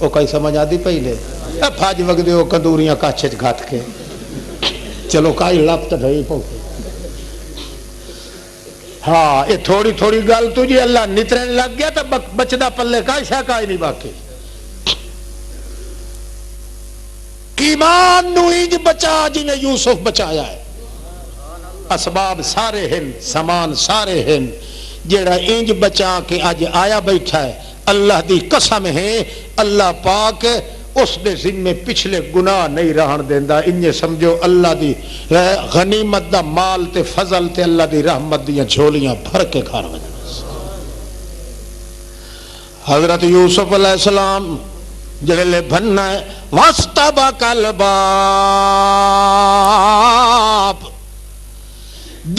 او کئی سمجھ آدھی پہلے پھاج وگ دے کندوریاں کاچھے گھات کے چلو کائی لپ تے ڈھئی پو ہاں یہ تھوڑی تھوڑی گل تجھے اللہ نترن لگ گیا تو بچدا پلے کا شاکا ہی نہیں باقی. ایمان نو انج بچا جی نے یوسف بچایا ہے. اسباب سارے ہیں، سامان سارے ہیں، جیڑا انج بچا کے اج آیا بیٹھا ہے اللہ دی قسم ہے اللہ پاک اس دے ذمے پچھلے گناہ نہیں رہن دیندا. انجے سمجھو اللہ دی غنیمت دا مال تے فضل تے اللہ دی رحمت دیاں جھولیاں بھر کے گھر وجنا. حضرت یوسف علیہ السلام جڑے لے بننا ہے واستبق الباب،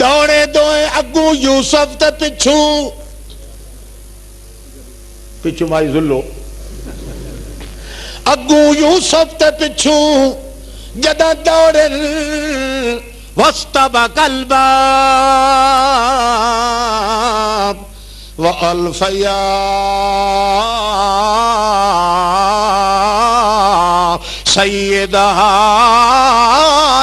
دوڑے دوئے اگوں یوسف تے پچھو مائی ذلو، اگوں یوسف تے پچھو جدا دوڑے واستبق الباب وَأَلْفَ يَا سَيِّدَهَا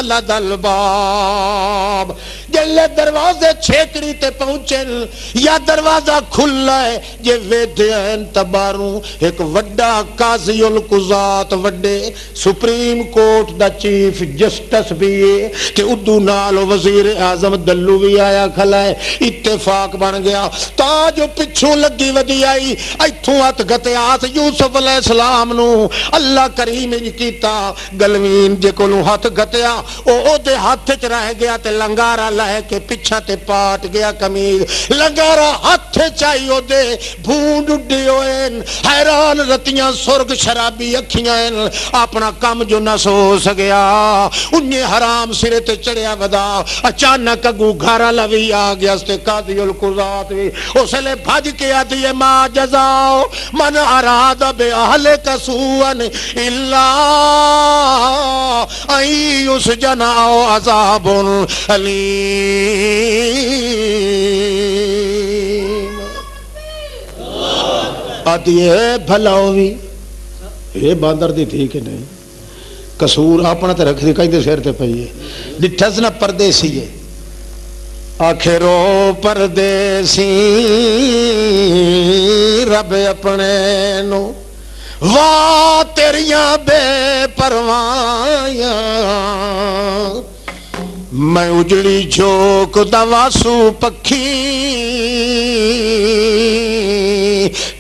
لَدَى الْبَابِ. جلے دروازے چھیکڑی تے پہنچن یا دروازہ کھلا ہے جے ویدھے ہیں تباروں ایک وڈا قاضی القضات وڈے سپریم کورٹ دا چیف جسٹس بھی ہے تے ادو نال وزیر اعظم دلو بھی آیا کھلا ہے. اتفاق بن گیا تا جو پچھوں لگی ودی آئی ایتھوں ہاتھ گتیاس یوسف علیہ السلام نو اللہ کریم نے کیتا گلوین جے کولوں ہاتھ گتیا او دے ہاتھ وچ رہ گیا تے لنگارا لے کے پیچھا تے پاٹ گیا کمیز. لنگارا ہاتھ چاہیو دے بھونڈ اڈی ہوئن حیران رتیاں سرگ شرابی اکھیاں اپنا کم جو نہ سو سگیا. انہیں حرام سرے تے چڑیا ودا اچانک اگو گھارا لوی آ گیا ستے قاضی القضات بھی اس لے بھج کے آتی ہے ما جزاؤ من اراد بے اہل کسوان اللہ این یسجناؤ عذاب علیم. آتی ہے بھلا ہوئی یہ باندر دی تھی کہ نہیں قصور اپنا تے رکھ دی کہیں دے سیر تے پہیے ڈٹھس نہ پردیسی ہے آخرو پردیسی رب اپنے نو واہ تیریاں بے پروایاں میں اجڑی جھوک دواسو پکھی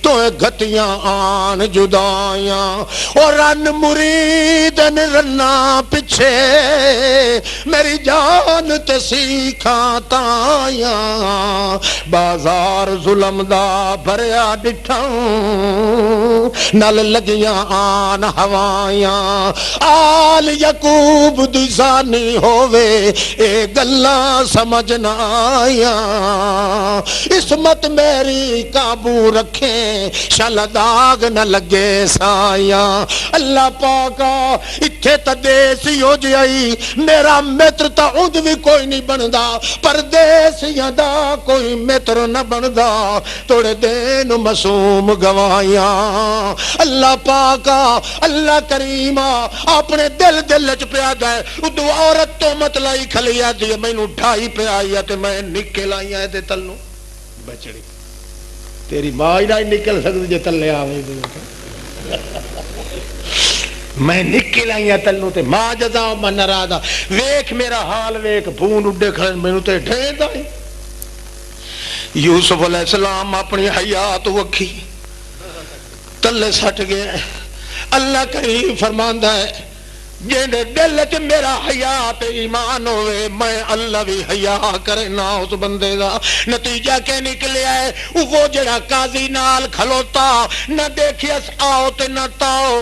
تو گھٹیاں آن جدائیاں اور رن مریدن رنا پچھے میری جان تے سیکھاں تائیاں بازار ظلم دا بھریا ڈٹھاں نل لگیاں آن ہوائیاں آل یعقوب دی زانی ہووے اے گلاں سمجھ نہ آیا عصمت میری قابو رکھیں شل داغ نہ لگے سایا. اللہ پاکا اتھے تا دیسی ہو جائی میرا متر تا اُند بھی کوئی نہیں بندا پردیسیاں دا کوئی متر نہ بندا توڑے دین مسوم گوائیاں. اللہ پاکا اللہ کریمہ اپنے دل چ پیا گئے ادو عورت تو مت لائی کھلیا دی میں نو ڈھائی پہ آئی تے میں نکل آئی ہے تے تلوں بچڑی تیری ماں ہی نہیں نکل سکتی جے تلے آوے میں نکل آئی ہے تلوں تے ماں جزا من نرادا ویکھ میرا حال ویکھ بھون اڈے کھڑے میں نو تے ڈھین دائی. یوسف علیہ السلام اپنی حیات وکھی تلے سٹ گئے. اللہ کریم فرماندا ہے جیندے دل چ میرا حیات ایمان ہوئے میں اللہ بھی حیا کرے نہ اس بندے دا. نتیجہ کہ نکلیا ہے وہ جڑا قاضی نال کھلوتا نہ دیکھیس آؤ تے نہ تاؤ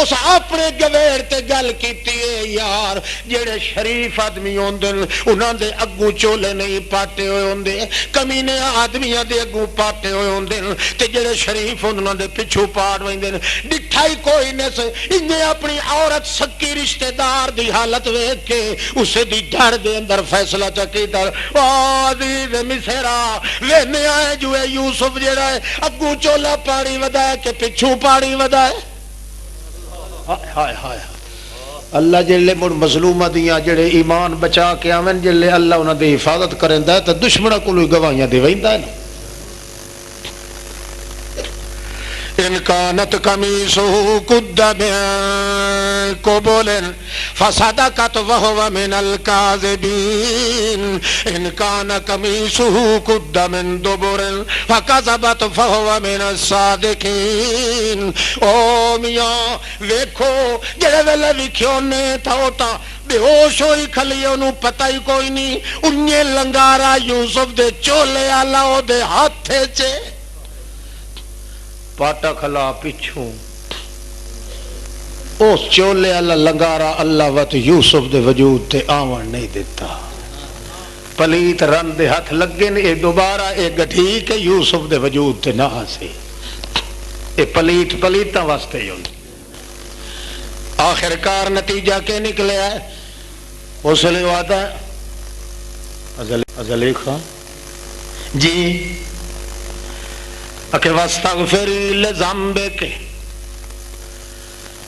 اس اپنے گویر تے گل کیتی ہے یار جڑے شریف آدمی ہوندن انہاں دے اگوں چولے نہیں پاٹے ہوئے ہوندے کمینے آدمیاں دے اگوں پاٹے ہوئے ہوندن تے جڑے شریف ہوندن انہاں دے پچھو پاٹ ویندن. ڈٹھائی کوئی نس انہیں اپنی عورت سکی رشتہ دار دی حالت ویکھ کے اسے دی ڈر دے اندر فیصلہ چکیتا عزیز مصرا وینے آئے جو ہے یوسف جڑا ہے اگوں چولا پاڑی ودائے کہ پچھو پاڑی ودائے. ہائے ہائے اللہ جلے مڑ مظلومہ دیاں جڑے ایمان بچا کے آمن جلے اللہ انہاں دی حفاظت کرندا ہے تو دشمناں کولوں گواہیاں دے ویندا ہے نا ان کانت قمیصه قد من قبل فصدقت وهو من الكاذبين ان کان قمیصه قد من دبر فكذبت فهو من الصادقين او میاں ویکھو جڑے ویلے وکھیو نے تا بے ہوش ہوئی کھلی انہوں پتہ ہی کوئی نہیں انہیں لنگارا یوسف دے چولے آلا او دے ہاتھے چے پاٹا کھلا پچھوں اس چولے اللہ لنگارا اللہ وقت یوسف دے وجود تے آون نہیں دیتا پلیت رن دے ہاتھ لگے نے اے دوبارہ اے گٹھی کے یوسف دے وجود تے نہ آسے اے پلیتا واسطے ہی آخر کار نتیجہ کے نکلے ہے اس لئے وعدہ ہے ازلی خان جی اکھے واستغفری لذنبک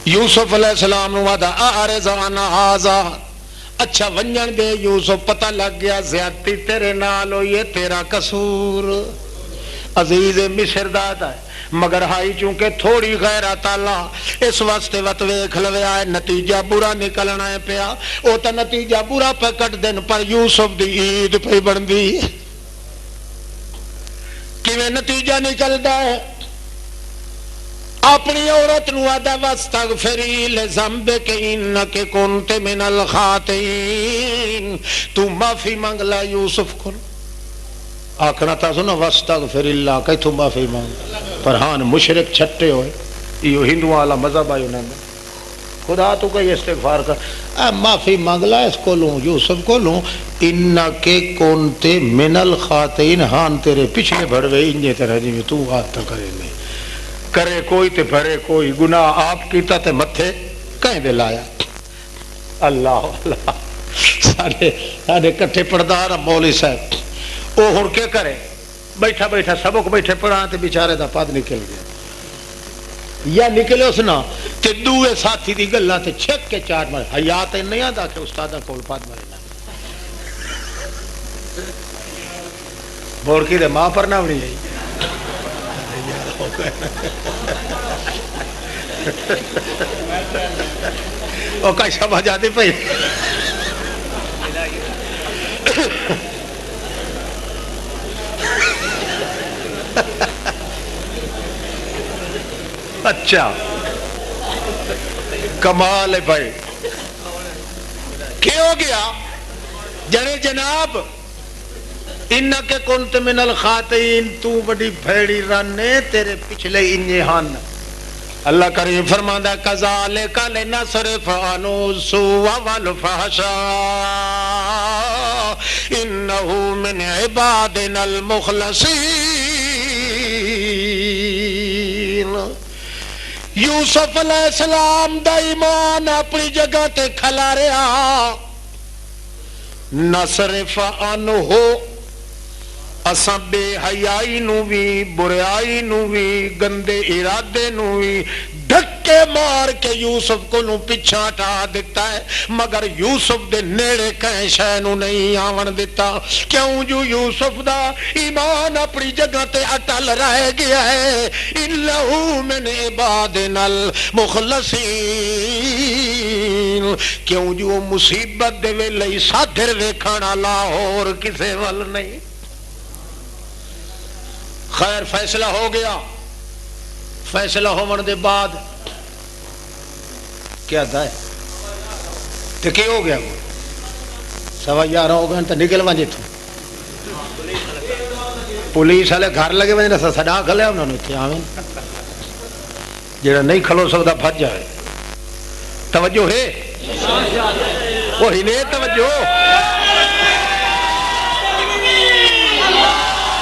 یوسف علیہ السلام وعدہ اعرض عن ھذا اچھا ونجن دے یوسف پتہ لگ گیا زیادتی تیرے نال ہوئی ہے تیرا قصور عزیز مصر دادا ہے مگر ہائی چونکہ تھوڑی غیرت اللہ اس واسطے وقت ویکھ لوے آئے نتیجہ برا نکلنا ہے پیا او تا نتیجہ برا پہ کٹ دن پر یوسف دی عید پہ بن دی کیویں نتیجہ نکلدا ہے اپنی عورت نو آدھا واستغفری لذنبک انک کنت من الخاطئین تو معافی مانگ لا یوسف کو آکھنا تا سنا واستغفر اللہ کہ تو معافی مانگ پر ہاں مشرک چھٹے ہوئے یہ ہندو والا مذہب آئے انہوں نے خدا تو کہ استغفار کر معافی مانگ لا اس کو لوں یوسف کو لوں انکے کونتے من الخاطئین ہاں تیرے پچھلے بھروے انجے تیرہ جی میں تو ہاتھ تا کرے نہیں کرے کوئی تے بھرے کوئی گناہ آپ کیتا تے متھے کہیں دے لایا اللہ اللہ سارے کٹھے پردار مولی صاحب او ہن کیا کرے بیٹھا بیٹھا سبق بیٹھے پڑھا تے بیچارے دا پاد نکل گیا یا نکلے اس نا تے دوے ساتھی دی گلاں تے چھک کے چار مارے حیات نہیں آندا کہ استاداں کول پاد مارے نا بورکی دے ماں پر نہ بنی ہے او کا شبہ جاتی پئی اچھا کمال ہے بھائی کیا ہو گیا جنے جناب انکے کنت من الخاطئین تو بڑی بھیڑی رانے تیرے پچھلے انجے ہن اللہ کریم فرماندہ کذالک لنصرف عنہ السوء والفحشاء انہ من عبادنا المخلصین یوسف علیہ السلام دا ایمان اپنی جگہ تے کھلا رہا نصرف عنہ اساں بے حیائی نو بھی بریائی نو بھی گندے ارادے نو بھی دھکے مار کے یوسف کو نو پیچھا ہٹا دیتا ہے مگر یوسف دے نیڑے کہیں شے نو نہیں آون دیتا کیوں جو یوسف دا ایمان اپنی جگہ تے اٹل رہ گیا ہے انہو من عبادنا المخلصین کیوں جو مصیبت دے ویلے صادر ویکھنا لاہور کسے ول نہیں خیر فیصلہ ہو گیا فیصلہ ہونے دے بعد کیا تھا تو کیا ہو گیا 11:15 ہو گئے تو نکل وجے تھے پولیس والے گھر لگے وجے سڈا کھلیا انہوں نے آویں جڑا نہیں کھلو سکتا بھج جائے توجہ ہے وہی نے توجہ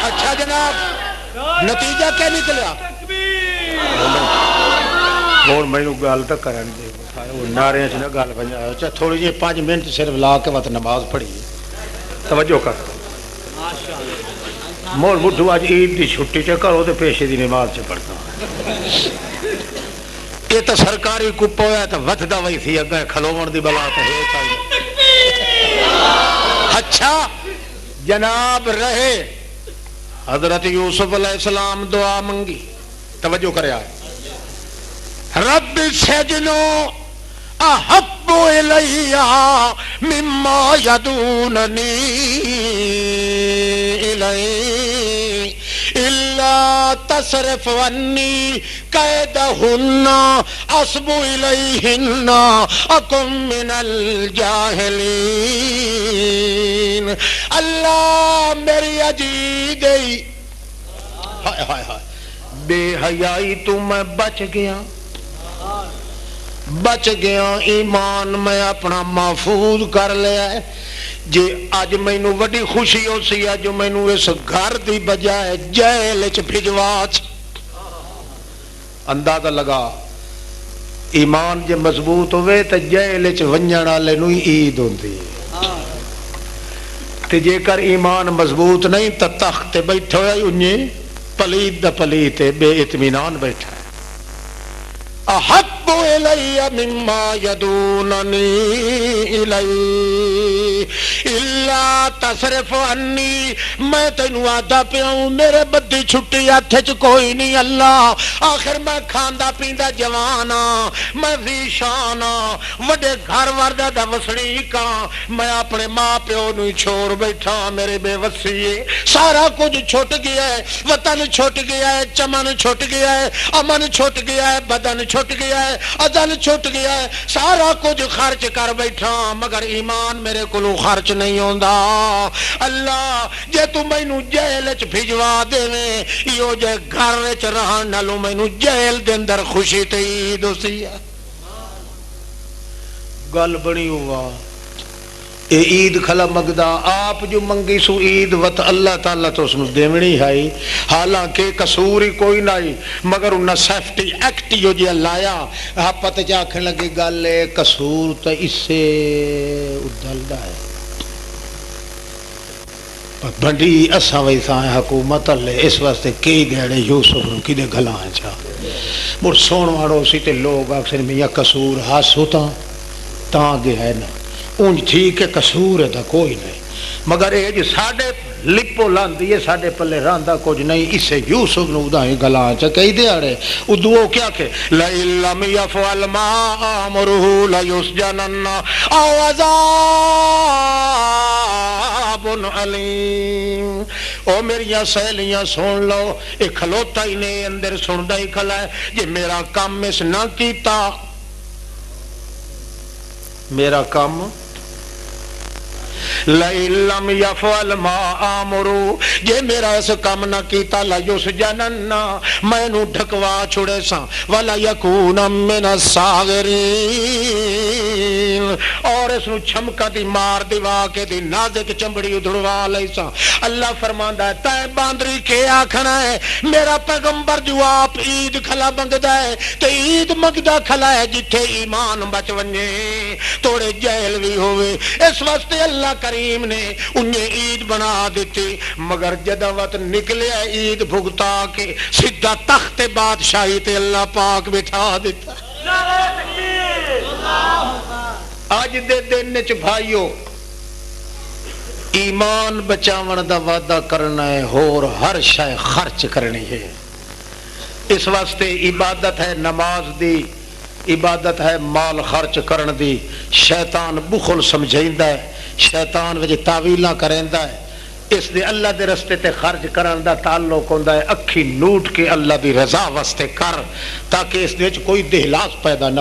اچھا جناب نتیجہ کیا نکلیا اور میں گل تو کرن دے نعرے چ نہ گل بنیا اچھا تھوڑی جی 5 منٹ صرف لا کے وقت نماز پڑھی توجہ کر مول مٹھو اج عید دی چھٹی چ کرو تے پیشے دی نماز چ پڑھتا یہ تو سرکاری کپ ہوا تو وتھدا وہی سی اگے کھلوون دی بلا تو ہے اچھا جناب رہے حضرت یوسف علیہ السلام دعا منگی توجہ کرے آئے رب سجنو احب الی مما یدوننی الی الا تصرف عنی قیدہن اصب الیہن اکن من الجاہلین اللہ میری عجی گئی ہائے ہائے ہائے بے حیائی تو میں بچ گیا ایمان میں اپنا محفوظ کر لیا ہے جی اج مینوں وڈی خوشی ہو سی جو مینوں اس گھر دی بجائے جیل وچ بھجوا اندازہ لگا ایمان جے مضبوط ہوئے تے جیل وچ ونجن والے نوں عید ہوندی تے جے کر ایمان مضبوط نہیں تے تخت تے بیٹھا ہویا انجے پلید دا پلید بے اطمینان بیٹھا ہے احب الی مما یدوننی الی الا تصرف عنی میں تینوں آدھا پیاؤں میرے بدی چھٹی ہاتھ چ کوئی نہیں اللہ آخر میں کھاندا پیندا جوانا میں ذیشانا وڈے گھر وردا دا وسنیکا میں اپنے ماں پیو نوں چھوڑ بیٹھا میرے بے وسی سارا کچھ چھٹ گیا ہے وطن چھٹ گیا ہے چمن چھٹ گیا ہے امن چھٹ گیا ہے بدن چھٹ گیا ہے عدل چھٹ گیا ہے سارا کچھ خرچ کر بیٹھا مگر ایمان میرے کولوں خرچ نہیں ہوندا اللہ جے تو مینوں جیل وچ بھجوا دیویں ایو جے گھر وچ رہن نالوں مینوں جیل دے اندر خوشی تے عید ہوسی ہے گل بنی ہوا اے عید کھلا مگدا آپ جو منگی سو عید وت اللہ تعالیٰ تو اس نو دیونی ہے حالانکہ قصور ہی کوئی نہیں مگر انہاں سیفٹی ایکٹ جو جی لایا آپ تے آکھن لگے گل ہے قصور تے اس سے ادلدا ہے بڑی اساں ویسا حکومت لے اس واسطے کئی دیڑے یوسف نو کدے گلاں چا مڑ سون واڑو سی تے لوگ اکثر میاں قصور ہاس ہوتا تاں گے ہے نا اونج ٹھیک ہے قصور ہے دا کوئی نہیں مگر اے جو ساڈے لپو لاندی ہے ساڈے پلے راندا کچھ نہیں اسے یوسف نو دا ہی گلاں چ کئی دیڑے او دعا کیا کہ لا لم يفعل ما امره لا يسجنن او عذاب علیم او میری سہیلیاں سن لو اے کھلوتا ہی نہیں اندر سندا ہی کھلا ہے جے میرا کام اس نہ کیتا میرا کام لَإِلَّمْ يَفْعَلْ مَا آمُرُ جے میرا اس کام نہ کیتا لَيُسْجَنَنَّ میں نو ڈھکوا چھڑے سا وَلَا يَكُونَ مِنَ الصَّاغِرِينَ اور اس نو چھمکا دی مار دیوا کے دی نازک چمڑی ادھڑوا لئی سا اللہ فرماندا ہے تے باندری کے آکھنا ہے میرا پیغمبر جو آپ عید کھلا منگدا ہے تے عید منگدا کھلا ہے جتھے ایمان بچ ونجے توڑے جیل بھی ہوئے اس واسطے اللہ کریم نے انہیں عید بنا دیتی مگر جدوت نکلے عید بھگتا کے سیدھا تخت بادشاہی تے اللہ پاک بٹھا دیتا آج دے دن چ بھائیو ایمان بچاون دا وعدہ کرنا ہے اور ہر شے خرچ کرنی ہے اس واسطے عبادت ہے نماز دی عبادت ہے مال خرچ کرن دی شیطان بخل سمجھیندا ہے شیطان وچ تعویلاں کریندا ہے اس دے اللہ دے رستے تے خرچ کرن دا تعلق ہوندا ہے اکھی نوٹ کے اللہ دی رضا واسطے کر تاکہ اس دے وچ کوئی دہلاس پیدا نہ